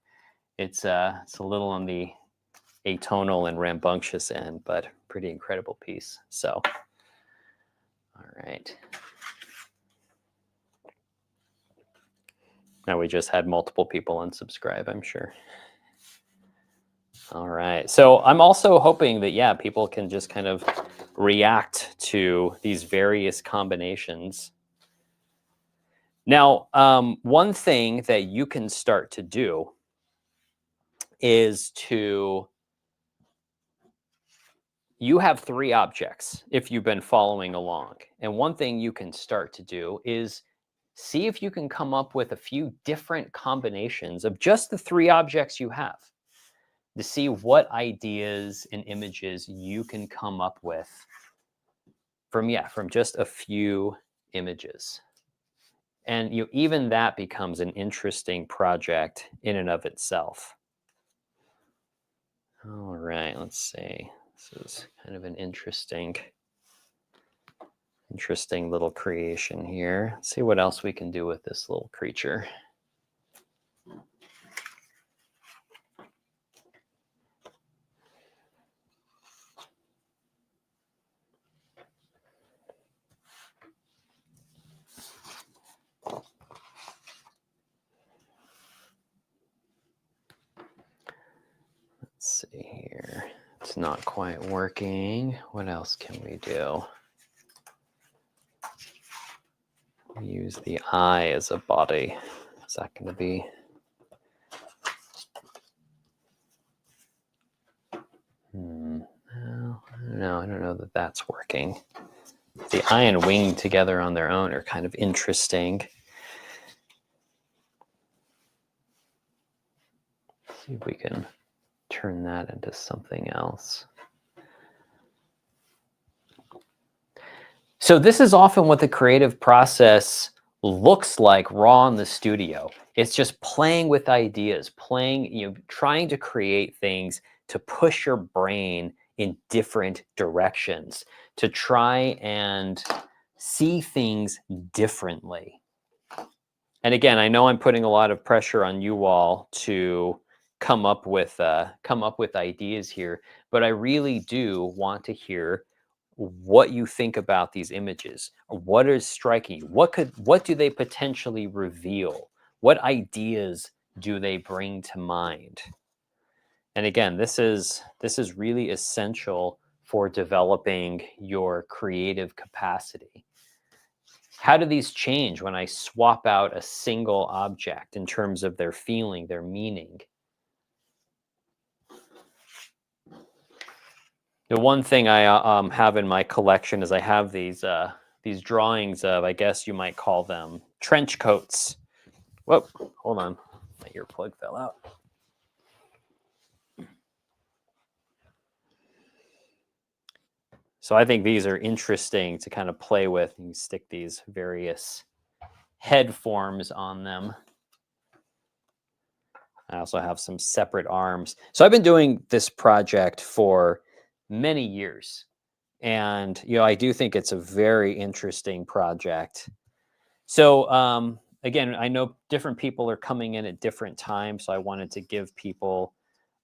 It's a little on the atonal and rambunctious end, but pretty incredible piece. So, all right. Now we just had multiple people unsubscribe, I'm sure. All right. So I'm also hoping that, people can just kind of react to these various combinations. Now, one thing that you can start to do is you have 3 objects if you've been following along. And one thing you can start to do is see if you can come up with a few different combinations of just the 3 objects you have, to see what ideas and images you can come up with from just a few images. And even that becomes an interesting project in and of itself. All right, let's see. This is kind of an interesting little creation here. Let's see what else we can do with this little creature. Let's see here. It's not quite working. What else can we do? Use the eye as a body. Is that going to be? Well, I don't know that that's working. The eye and wing together on their own are kind of interesting. See if we can turn that into something else. So this is often what the creative process looks like raw in the studio. It's just playing with ideas, trying to create things to push your brain in different directions, to try and see things differently. And again, I know I'm putting a lot of pressure on you all to come up with ideas here, but I really do want to hear what you think about these images. What is striking you? What do they potentially reveal? What ideas do they bring to mind? And again, this is really essential for developing your creative capacity. How do these change when I swap out a single object in terms of their feeling, their meaning? The one thing I have in my collection is I have these drawings of, I guess you might call them trench coats. Whoa, hold on, my earplug fell out. So I think these are interesting to kind of play with. You stick these various head forms on them. I also have some separate arms. So I've been doing this project for many years. And, I do think it's a very interesting project. So, again, I know different people are coming in at different times. So I wanted to give people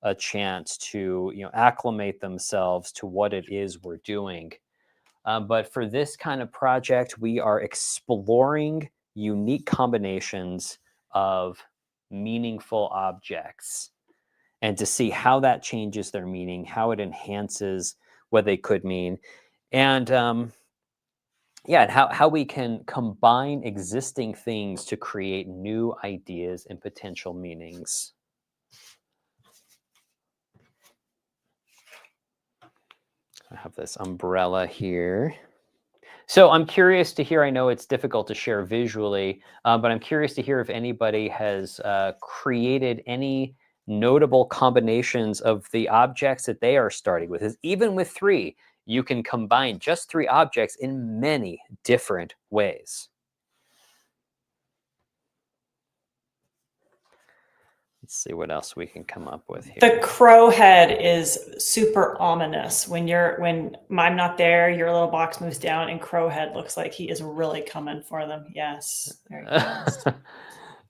a chance to, acclimate themselves to what it is we're doing. But for this kind of project, we are exploring unique combinations of meaningful objects and to see how that changes their meaning, how it enhances what they could mean. And and how we can combine existing things to create new ideas and potential meanings. I have this umbrella here. So I'm curious to hear, I know it's difficult to share visually, but I'm curious to hear if anybody has created any notable combinations of the objects that they are starting with. 'Cause even with 3, you can combine just 3 objects in many different ways. Let's see what else we can come up with here. The crow head is super ominous. When I'm not there, your little box moves down, and crow head looks like he is really coming for them. Yes, there he goes.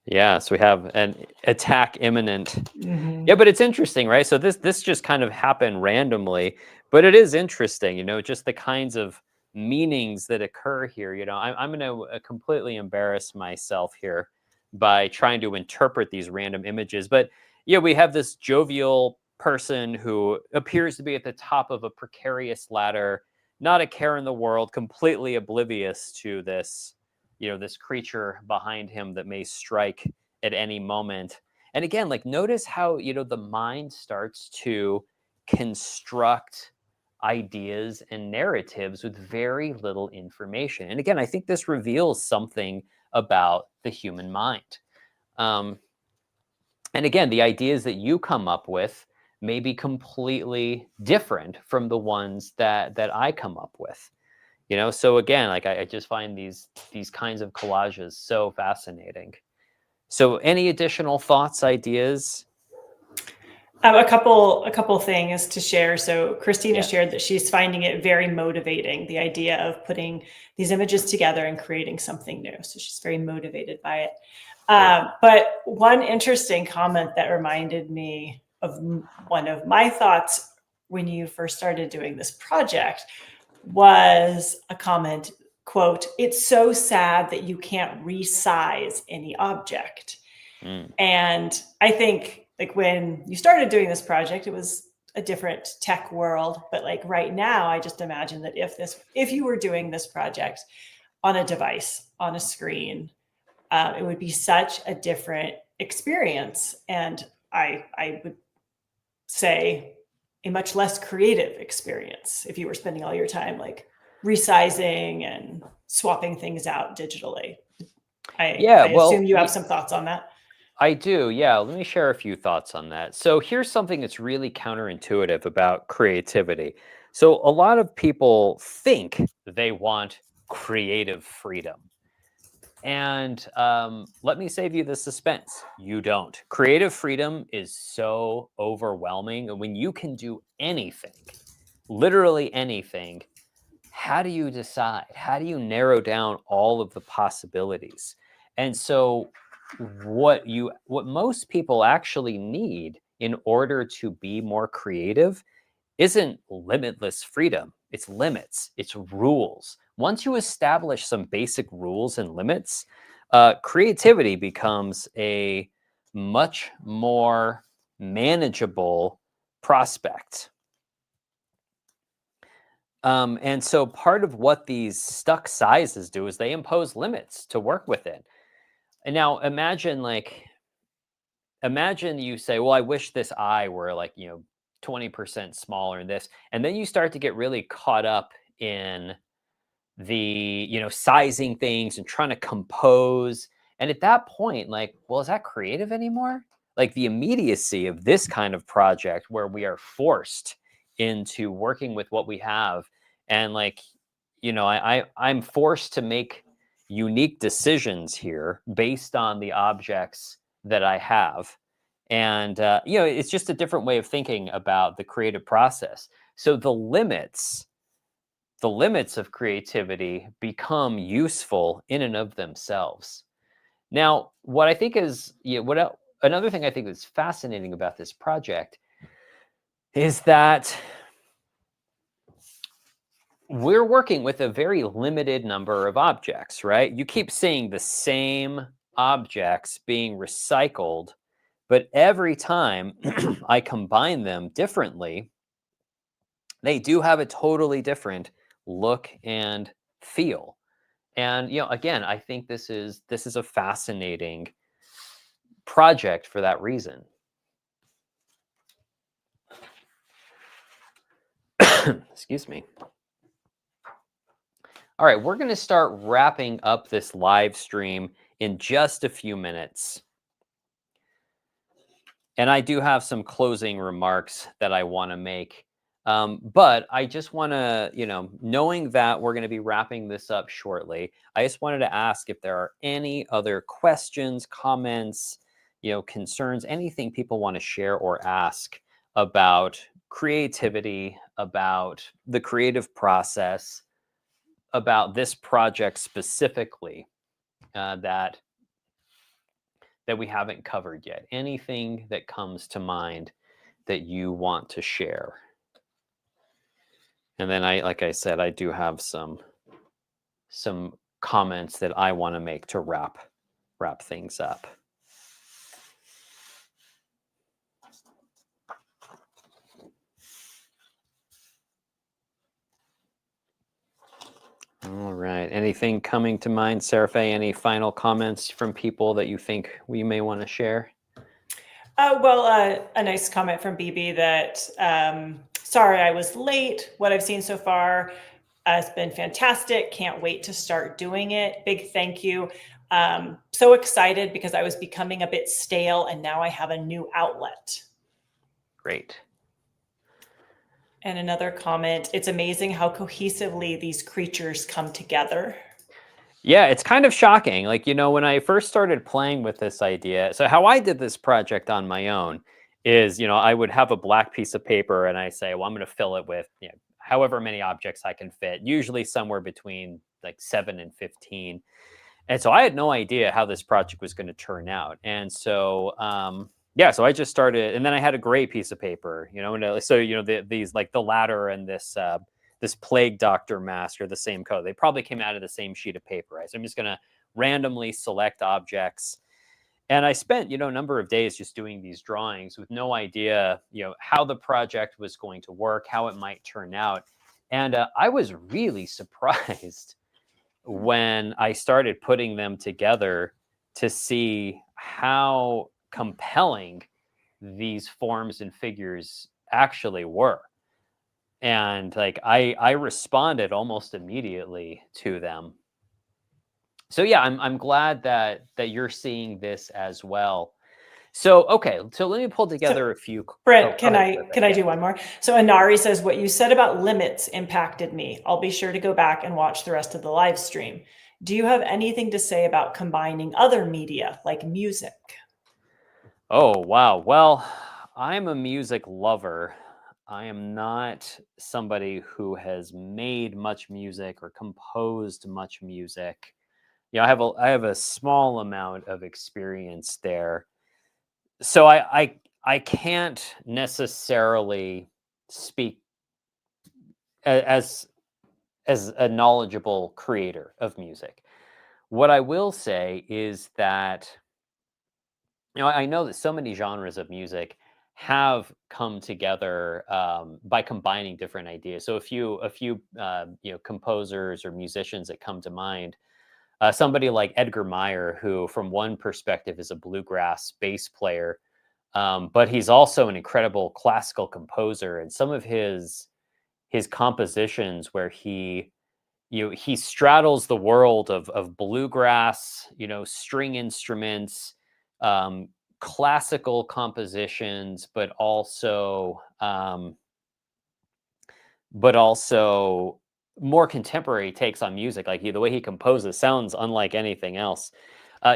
Yeah, so we have an attack imminent. Mhm. Yeah, but it's interesting, right? So this just kind of happened randomly, but it is interesting, just the kinds of meanings that occur here. I'm going to completely embarrass myself here by trying to interpret these random images. But yeah, we have this jovial person who appears to be at the top of a precarious ladder, not a care in the world, completely oblivious to this, this creature behind him that may strike at any moment. And again, notice how, the mind starts to construct ideas and narratives with very little information. And again, I think this reveals something about the human mind. And again, the ideas that you come up with may be completely different from the ones that I come up with. So again, like I just find these kinds of collages so fascinating. So any additional thoughts, ideas? A couple things to share. So Christina Yeah. shared that she's finding it very motivating, the idea of putting these images together and creating something new. So she's very motivated by it. Great. But one interesting comment that reminded me of one of my thoughts when you first started doing this project was a comment, quote, "It's so sad that you can't resize any object." Mm, And I think like when you started doing this project, it was a different tech world. But like right now, I just imagine that if you were doing this project on a device, on a screen, it would be such a different experience. And I would say a much less creative experience if you were spending all your time like resizing and swapping things out digitally. yeah. I Well, assume you have some thoughts on that. I do. Yeah. Let me share a few thoughts on that. So here's something that's really counterintuitive about creativity. So a lot of people think they want creative freedom. And let me save you the suspense. You don't. Creative freedom is so overwhelming. And when you can do anything, literally anything, how do you decide? How do you narrow down all of the possibilities? And so what most people actually need in order to be more creative isn't limitless freedom. It's limits, it's rules. Once you establish some basic rules and limits, creativity becomes a much more manageable prospect. And so part of what these stuck sizes do is they impose limits to work within. And now imagine you say, well, I wish this eye were like, 20% smaller than this. And then you start to get really caught up in the, sizing things and trying to compose. And at that point, like, well, is that creative anymore? Like the immediacy of this kind of project where we are forced into working with what we have. And like, I'm forced to make unique decisions here based on the objects that I have. And, it's just a different way of thinking about the creative process. So the limits of creativity become useful in and of themselves. Now, what I think is, another thing I think is fascinating about this project is that we're working with a very limited number of objects, right? You keep seeing the same objects being recycled, but every time I combine them differently, they do have a totally different look and feel. And again, I think this is a fascinating project for that reason. Excuse me. All right, we're going to start wrapping up this live stream in just a few minutes. And I do have some closing remarks that I want to make. But I just want to, knowing that we're going to be wrapping this up shortly, I just wanted to ask if there are any other questions, comments, concerns, anything people want to share or ask about creativity, about the creative process, about this project specifically that we haven't covered yet. Anything that comes to mind that you want to share. And then like I said, I do have some comments that I want to make to wrap things up. All right. Anything coming to mind, Seraphe? Any final comments from people that you think we may want to share? A nice comment from BB that sorry I was late. What I've seen so far has been fantastic. Can't wait to start doing it. Big thank you. So excited because I was becoming a bit stale and now I have a new outlet. Great. And another comment, it's amazing how cohesively these creatures come together. Yeah, it's kind of shocking. Like, when I first started playing with this idea, so how I did this project on my own is, I would have a black piece of paper and I say, well, I'm going to fill it with, however many objects I can fit, usually somewhere between like 7 and 15. And so I had no idea how this project was going to turn out. And so, yeah, so I just started, and then I had a gray piece of paper, and so these like the ladder and this plague doctor mask are the same color. They probably came out of the same sheet of paper, right? So I'm just going to randomly select objects, and I spent a number of days just doing these drawings with no idea how the project was going to work, how it might turn out, and I was really surprised when I started putting them together to see how compelling these forms and figures actually were. And like I responded almost immediately to them. So yeah, I'm glad that you're seeing this as well. So okay, so let me pull So, together a few. Oh, Brent, go can ahead. I Perfect. can I Yeah. do one more? So Anari says what you said about limits impacted me. I'll be sure to go back and watch the rest of the live stream. Do you have anything to say about combining other media like music? Oh, wow. Well, I'm a music lover. I am not somebody who has made much music or composed much music. I have a small amount of experience there. So I can't necessarily speak as as a knowledgeable creator of music. What I will say is that I know that so many genres of music have come together by combining different ideas. So a few composers or musicians that come to mind. Somebody like Edgar Meyer, who from one perspective is a bluegrass bass player, but he's also an incredible classical composer. And some of his compositions where he straddles the world of bluegrass, string instruments, um, classical compositions, but also more contemporary takes on music. Like the way he composes sounds unlike anything else.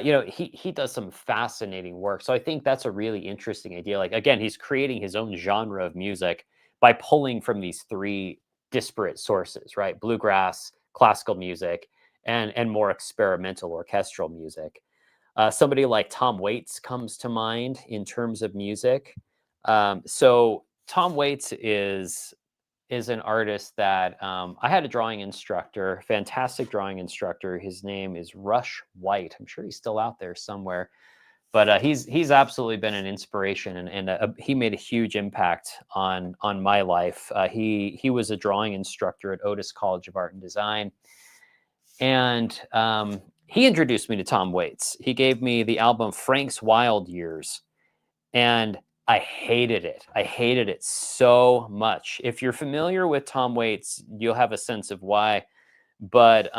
He does some fascinating work. So I think that's a really interesting idea. Like again, he's creating his own genre of music by pulling from these three disparate sources, right? Bluegrass, classical music, and more experimental orchestral music. Somebody like Tom Waits comes to mind in terms of music. So Tom Waits is an artist that I had a drawing instructor, fantastic drawing instructor. His name is Rush White. I'm sure he's still out there somewhere, but he's absolutely been an inspiration, and he made a huge impact on my life. He was a drawing instructor at Otis College of Art and Design, and he introduced me to Tom Waits. He gave me the album Frank's Wild Years, and I hated it. I hated it so much. If you're familiar with Tom Waits, you'll have a sense of why. But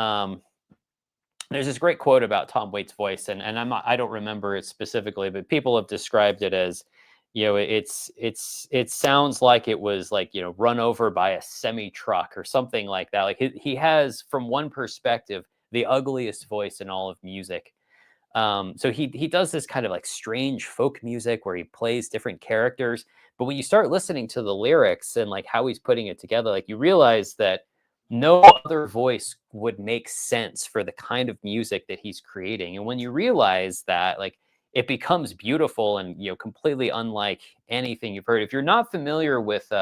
there's this great quote about Tom Waits' voice, and I don't remember it specifically, but people have described it as, it sounds like it was like run over by a semi truck or something like that. Like he has, from one perspective, the ugliest voice in all of music. So he does this kind of like strange folk music where he plays different characters. But when you start listening to the lyrics and like how he's putting it together, like you realize that no other voice would make sense for the kind of music that he's creating. And when you realize that, like it becomes beautiful and completely unlike anything you've heard. If you're not familiar with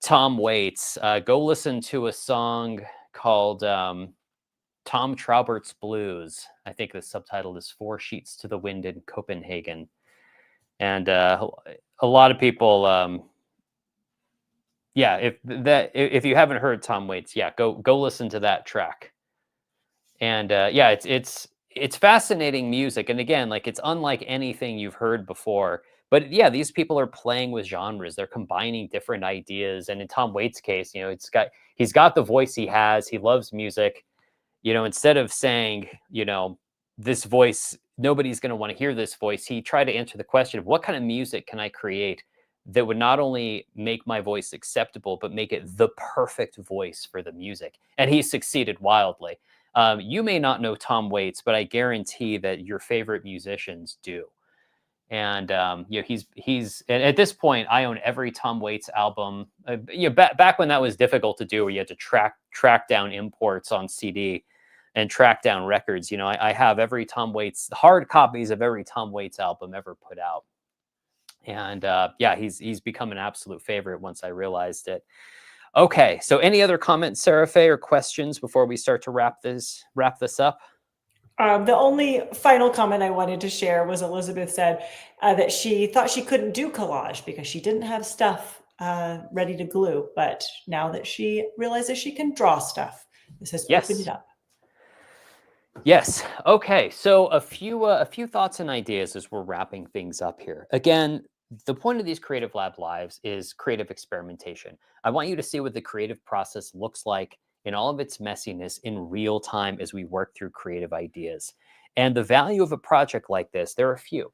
Tom Waits, go listen to a song called Tom Traubert's Blues. I think the subtitle is Four Sheets to the Wind in Copenhagen. And a lot of people, yeah, if you haven't heard Tom Waits, yeah, go listen to that track. And yeah, it's fascinating music. And again, like it's unlike anything you've heard before. But yeah, these people are playing with genres. They're combining different ideas. And in Tom Waits' case, he's got the voice he has. He loves music. Instead of saying, this voice, nobody's going to want to hear this voice, he tried to answer the question of what kind of music can I create that would not only make my voice acceptable, but make it the perfect voice for the music. And he succeeded wildly. You may not know Tom Waits, but I guarantee that your favorite musicians do. And he's and at this point, I own every Tom Waits album. Back when that was difficult to do, where you had to track down imports on CD and track down records. I have every Tom Waits hard copies of every Tom Waits album ever put out. And he's become an absolute favorite once I realized it. Okay, so any other comments, Sarah Faye, or questions before we start to wrap this up? The only final comment I wanted to share was Elizabeth said that she thought she couldn't do collage because she didn't have stuff ready to glue. But now that she realizes she can draw stuff, this has opened it up. Yes. Okay. So a few thoughts and ideas as we're wrapping things up here. Again, the point of these Creative Lab Lives is creative experimentation. I want you to see what the creative process looks like in all of its messiness in real time as we work through creative ideas. And the value of a project like this, there are a few.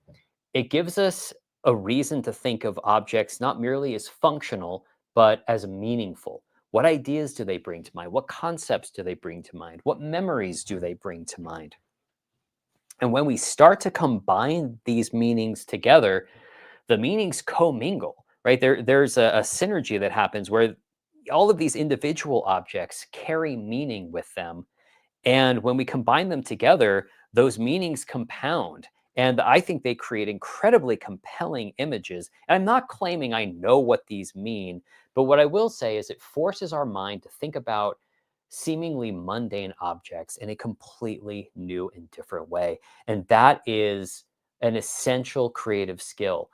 It gives us a reason to think of objects not merely as functional, but as meaningful. What ideas do they bring to mind? What concepts do they bring to mind? What memories do they bring to mind? And when we start to combine these meanings together, the meanings commingle, right? There's a synergy that happens where all of these individual objects carry meaning with them. And when we combine them together, those meanings compound. And I think they create incredibly compelling images. And I'm not claiming I know what these mean, but what I will say is it forces our mind to think about seemingly mundane objects in a completely new and different way. And that is an essential creative skill.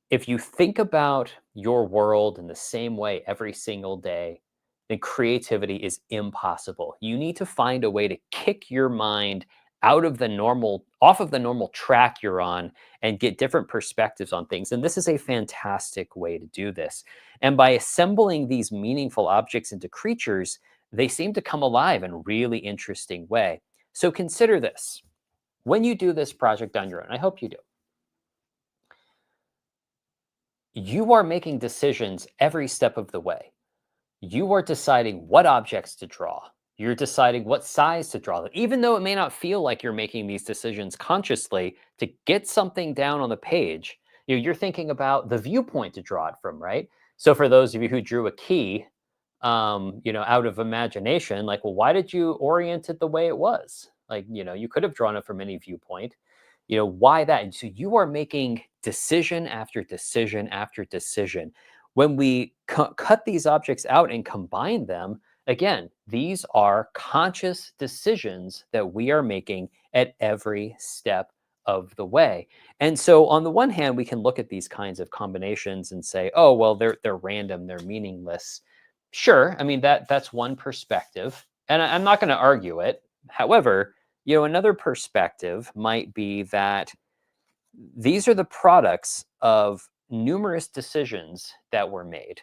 If you think about your world in the same way every single day, then creativity is impossible. You need to find a way to kick your mind off of the normal track you're on and get different perspectives on things. And this is a fantastic way to do this. And by assembling these meaningful objects into creatures, they seem to come alive in a really interesting way. So consider this. When you do this project on your own, I hope you do, you are making decisions every step of the way. You are deciding what objects to draw. You're deciding what size to draw. Even though it may not feel like you're making these decisions consciously, to get something down on the page, you're thinking about the viewpoint to draw it from, right? So for those of you who drew a key, out of imagination, like, well, why did you orient it the way it was? Like, you could have drawn it from any viewpoint. Why that? And so you are making decision after decision after decision. When we cut these objects out and combine them, again, these are conscious decisions that we are making at every step of the way. And so on the one hand, we can look at these kinds of combinations and say, oh, well, they're random, they're meaningless. Sure, I mean that's one perspective, and I'm not going to argue it. However, another perspective might be that these are the products of numerous decisions that were made.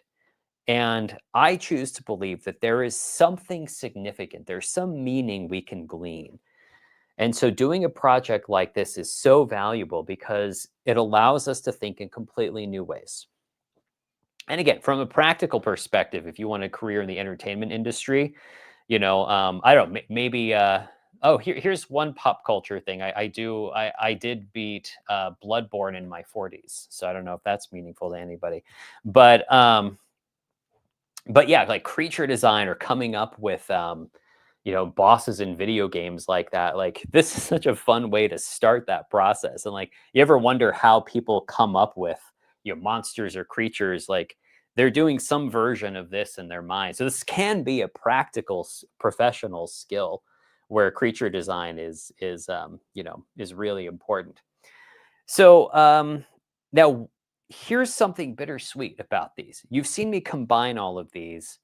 And I choose to believe that there is something significant, there's some meaning we can glean. And so doing a project like this is so valuable because it allows us to think in completely new ways. And again, from a practical perspective, if you want a career in the entertainment industry, I don't know, maybe. Here's one pop culture thing. I did beat Bloodborne in my 40s, so I don't know if that's meaningful to anybody, but yeah, like creature design or coming up with bosses in video games like that. Like this is such a fun way to start that process. And like, you ever wonder how people come up with monsters or creatures? Like they're doing some version of this in their mind. So this can be a practical professional skill where creature design is really important. So now here's something bittersweet about these. You've seen me combine all of these,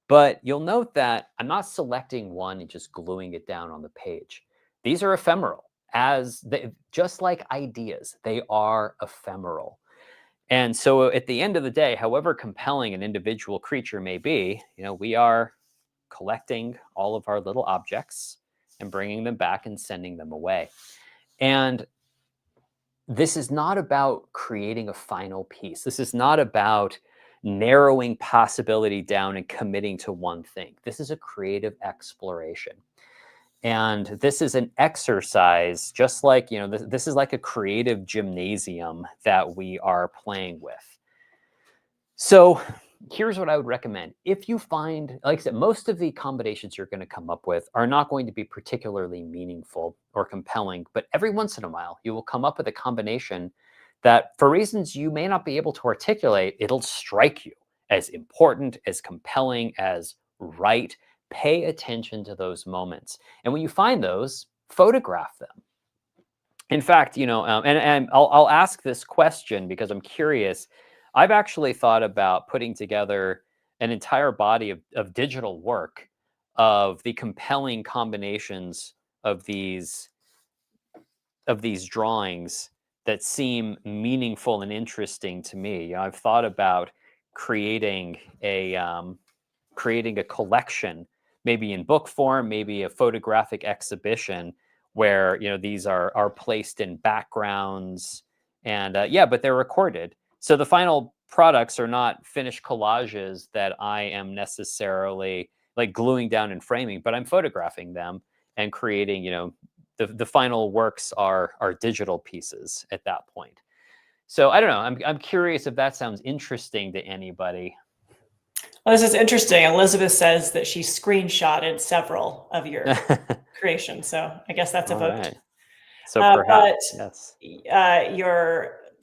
but you'll note that I'm not selecting one and just gluing it down on the page. These are ephemeral, just like ideas, they are ephemeral. And so at the end of the day, however compelling an individual creature may be, we are collecting all of our little objects and bringing them back and sending them away. And this is not about creating a final piece. This is not about narrowing possibility down and committing to one thing. This is a creative exploration. And this is an exercise, just like, this is like a creative gymnasium that we are playing with. So here's what I would recommend. If you find, like I said, most of the combinations you're going to come up with are not going to be particularly meaningful or compelling, but every once in a while, you will come up with a combination that, for reasons you may not be able to articulate, it'll strike you as important, as compelling, as right. Pay attention to those moments. And when you find those, photograph them. In fact, and I'll ask this question because I'm curious. I've actually thought about putting together an entire body of digital work of the compelling combinations of these drawings that seem meaningful and interesting to me. I've thought about creating a collection, maybe in book form, maybe a photographic exhibition where these are placed in backgrounds, and but they're recorded. So the final products are not finished collages that I am necessarily like gluing down and framing, but I'm photographing them and creating, the final works are digital pieces at that point. So I don't know. I'm curious if that sounds interesting to anybody. Well, this is interesting. Elizabeth says that she screenshotted several of your creations, so I guess that's a All vote. right. So perhaps, yes.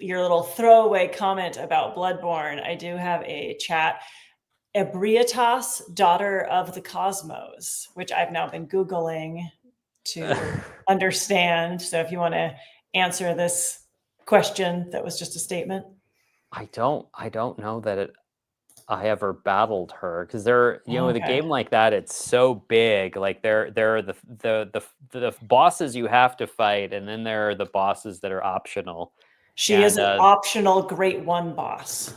Your little throwaway comment about Bloodborne, I do have a chat. Ebrietas, daughter of the cosmos, which I've now been Googling to understand. So if you want to answer this question, that was just a statement. I don't know that I ever battled her, because they're, with a game like that, it's so big. Like there are the bosses you have to fight, and then there are the bosses that are optional. She is an optional Great One boss,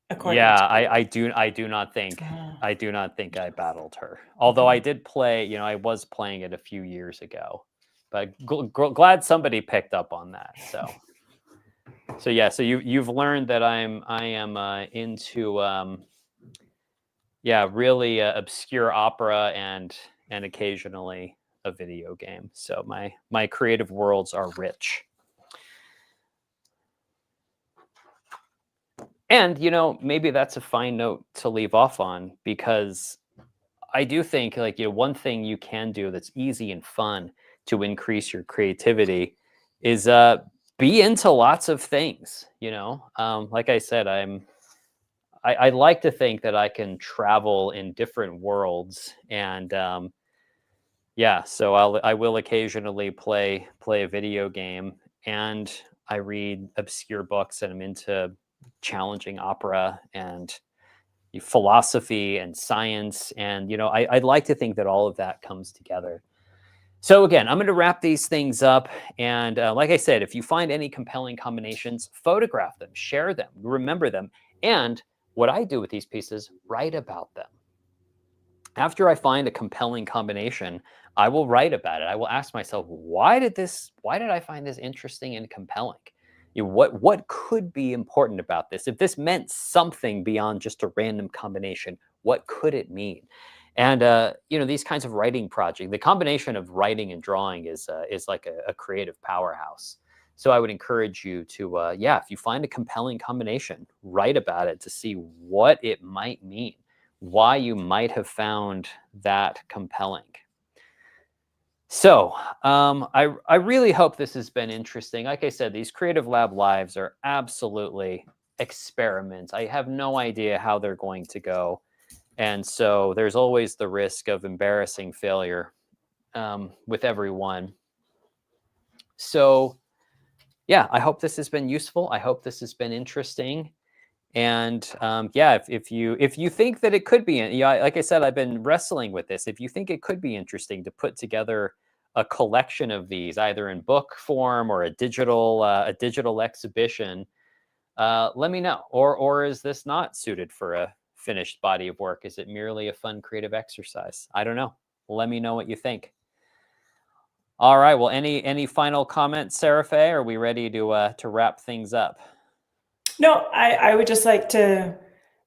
according to I do not think I battled her. Although I did play, I was playing it a few years ago, but glad somebody picked up on that. So yeah, so you've learned that I am into really obscure opera and occasionally a video game. So my creative worlds are rich. And maybe that's a fine note to leave off on, because I do think, like, one thing you can do that's easy and fun to increase your creativity is be into lots of things. Like I said, I like to think that I can travel in different worlds, and so I will occasionally play a video game, and I read obscure books, and I'm into challenging opera and philosophy and science, and I'd like to think that all of that comes together. So again, I'm going to wrap these things up, and like I said, if you find any compelling combinations, photograph them, share them, remember them, and what I do with these pieces, write about them. After I find a compelling combination, I will write about it. I will ask myself, why did I find this interesting and compelling? What could be important about this? If this meant something beyond just a random combination, what could it mean? And these kinds of writing projects, the combination of writing and drawing is like a creative powerhouse. So I would encourage you to, if you find a compelling combination, write about it to see what it might mean, why you might have found that compelling. So I really hope this has been interesting. Like I said, these Creative Lab Lives are absolutely experiments. I have no idea how they're going to go. And so there's always the risk of embarrassing failure with everyone. So yeah, I hope this has been useful. I hope this has been interesting. And if you think that it could be, like I said, I've been wrestling with this. If you think it could be interesting to put together a collection of these, either in book form or a digital exhibition, let me know. Or is this not suited for a finished body of work? Is it merely a fun creative exercise? I don't know. Let me know what you think. All right. Well, any final comments, Sarah Faye? Are we ready to wrap things up? No, I would just like to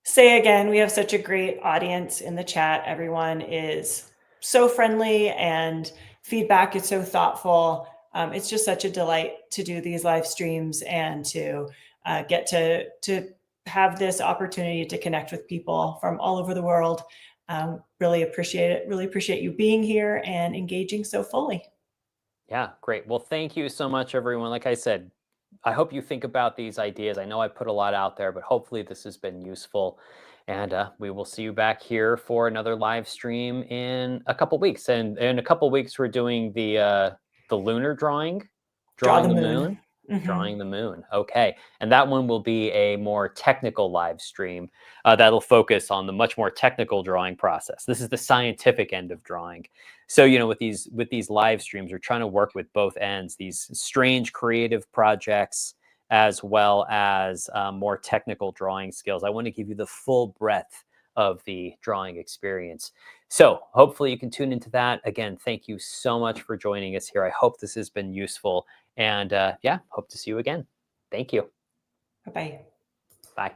say again, we have such a great audience in the chat. Everyone is so friendly and feedback is so thoughtful. It's just such a delight to do these live streams and to get to have this opportunity to connect with people from all over the world. Really appreciate it. Really appreciate you being here and engaging so fully. Yeah, great. Well, thank you so much, everyone. Like I said, I hope you think about these ideas. I know I put a lot out there, but hopefully this has been useful. And we will see you back here for another live stream in a couple weeks. And in a couple weeks, we're doing the lunar drawing, Draw the drawing the moon. moon, Mhm. drawing the moon. Okay, and that one will be a more technical live stream that'll focus on the much more technical drawing process. This is the scientific end of drawing. So, with these live streams, we're trying to work with both ends, these strange creative projects as well as more technical drawing skills. I want to give you the full breadth of the drawing experience. So hopefully you can tune into that. Again, thank you so much for joining us here. I hope this has been useful. And yeah, hope to see you again. Thank you. Bye-bye. Bye.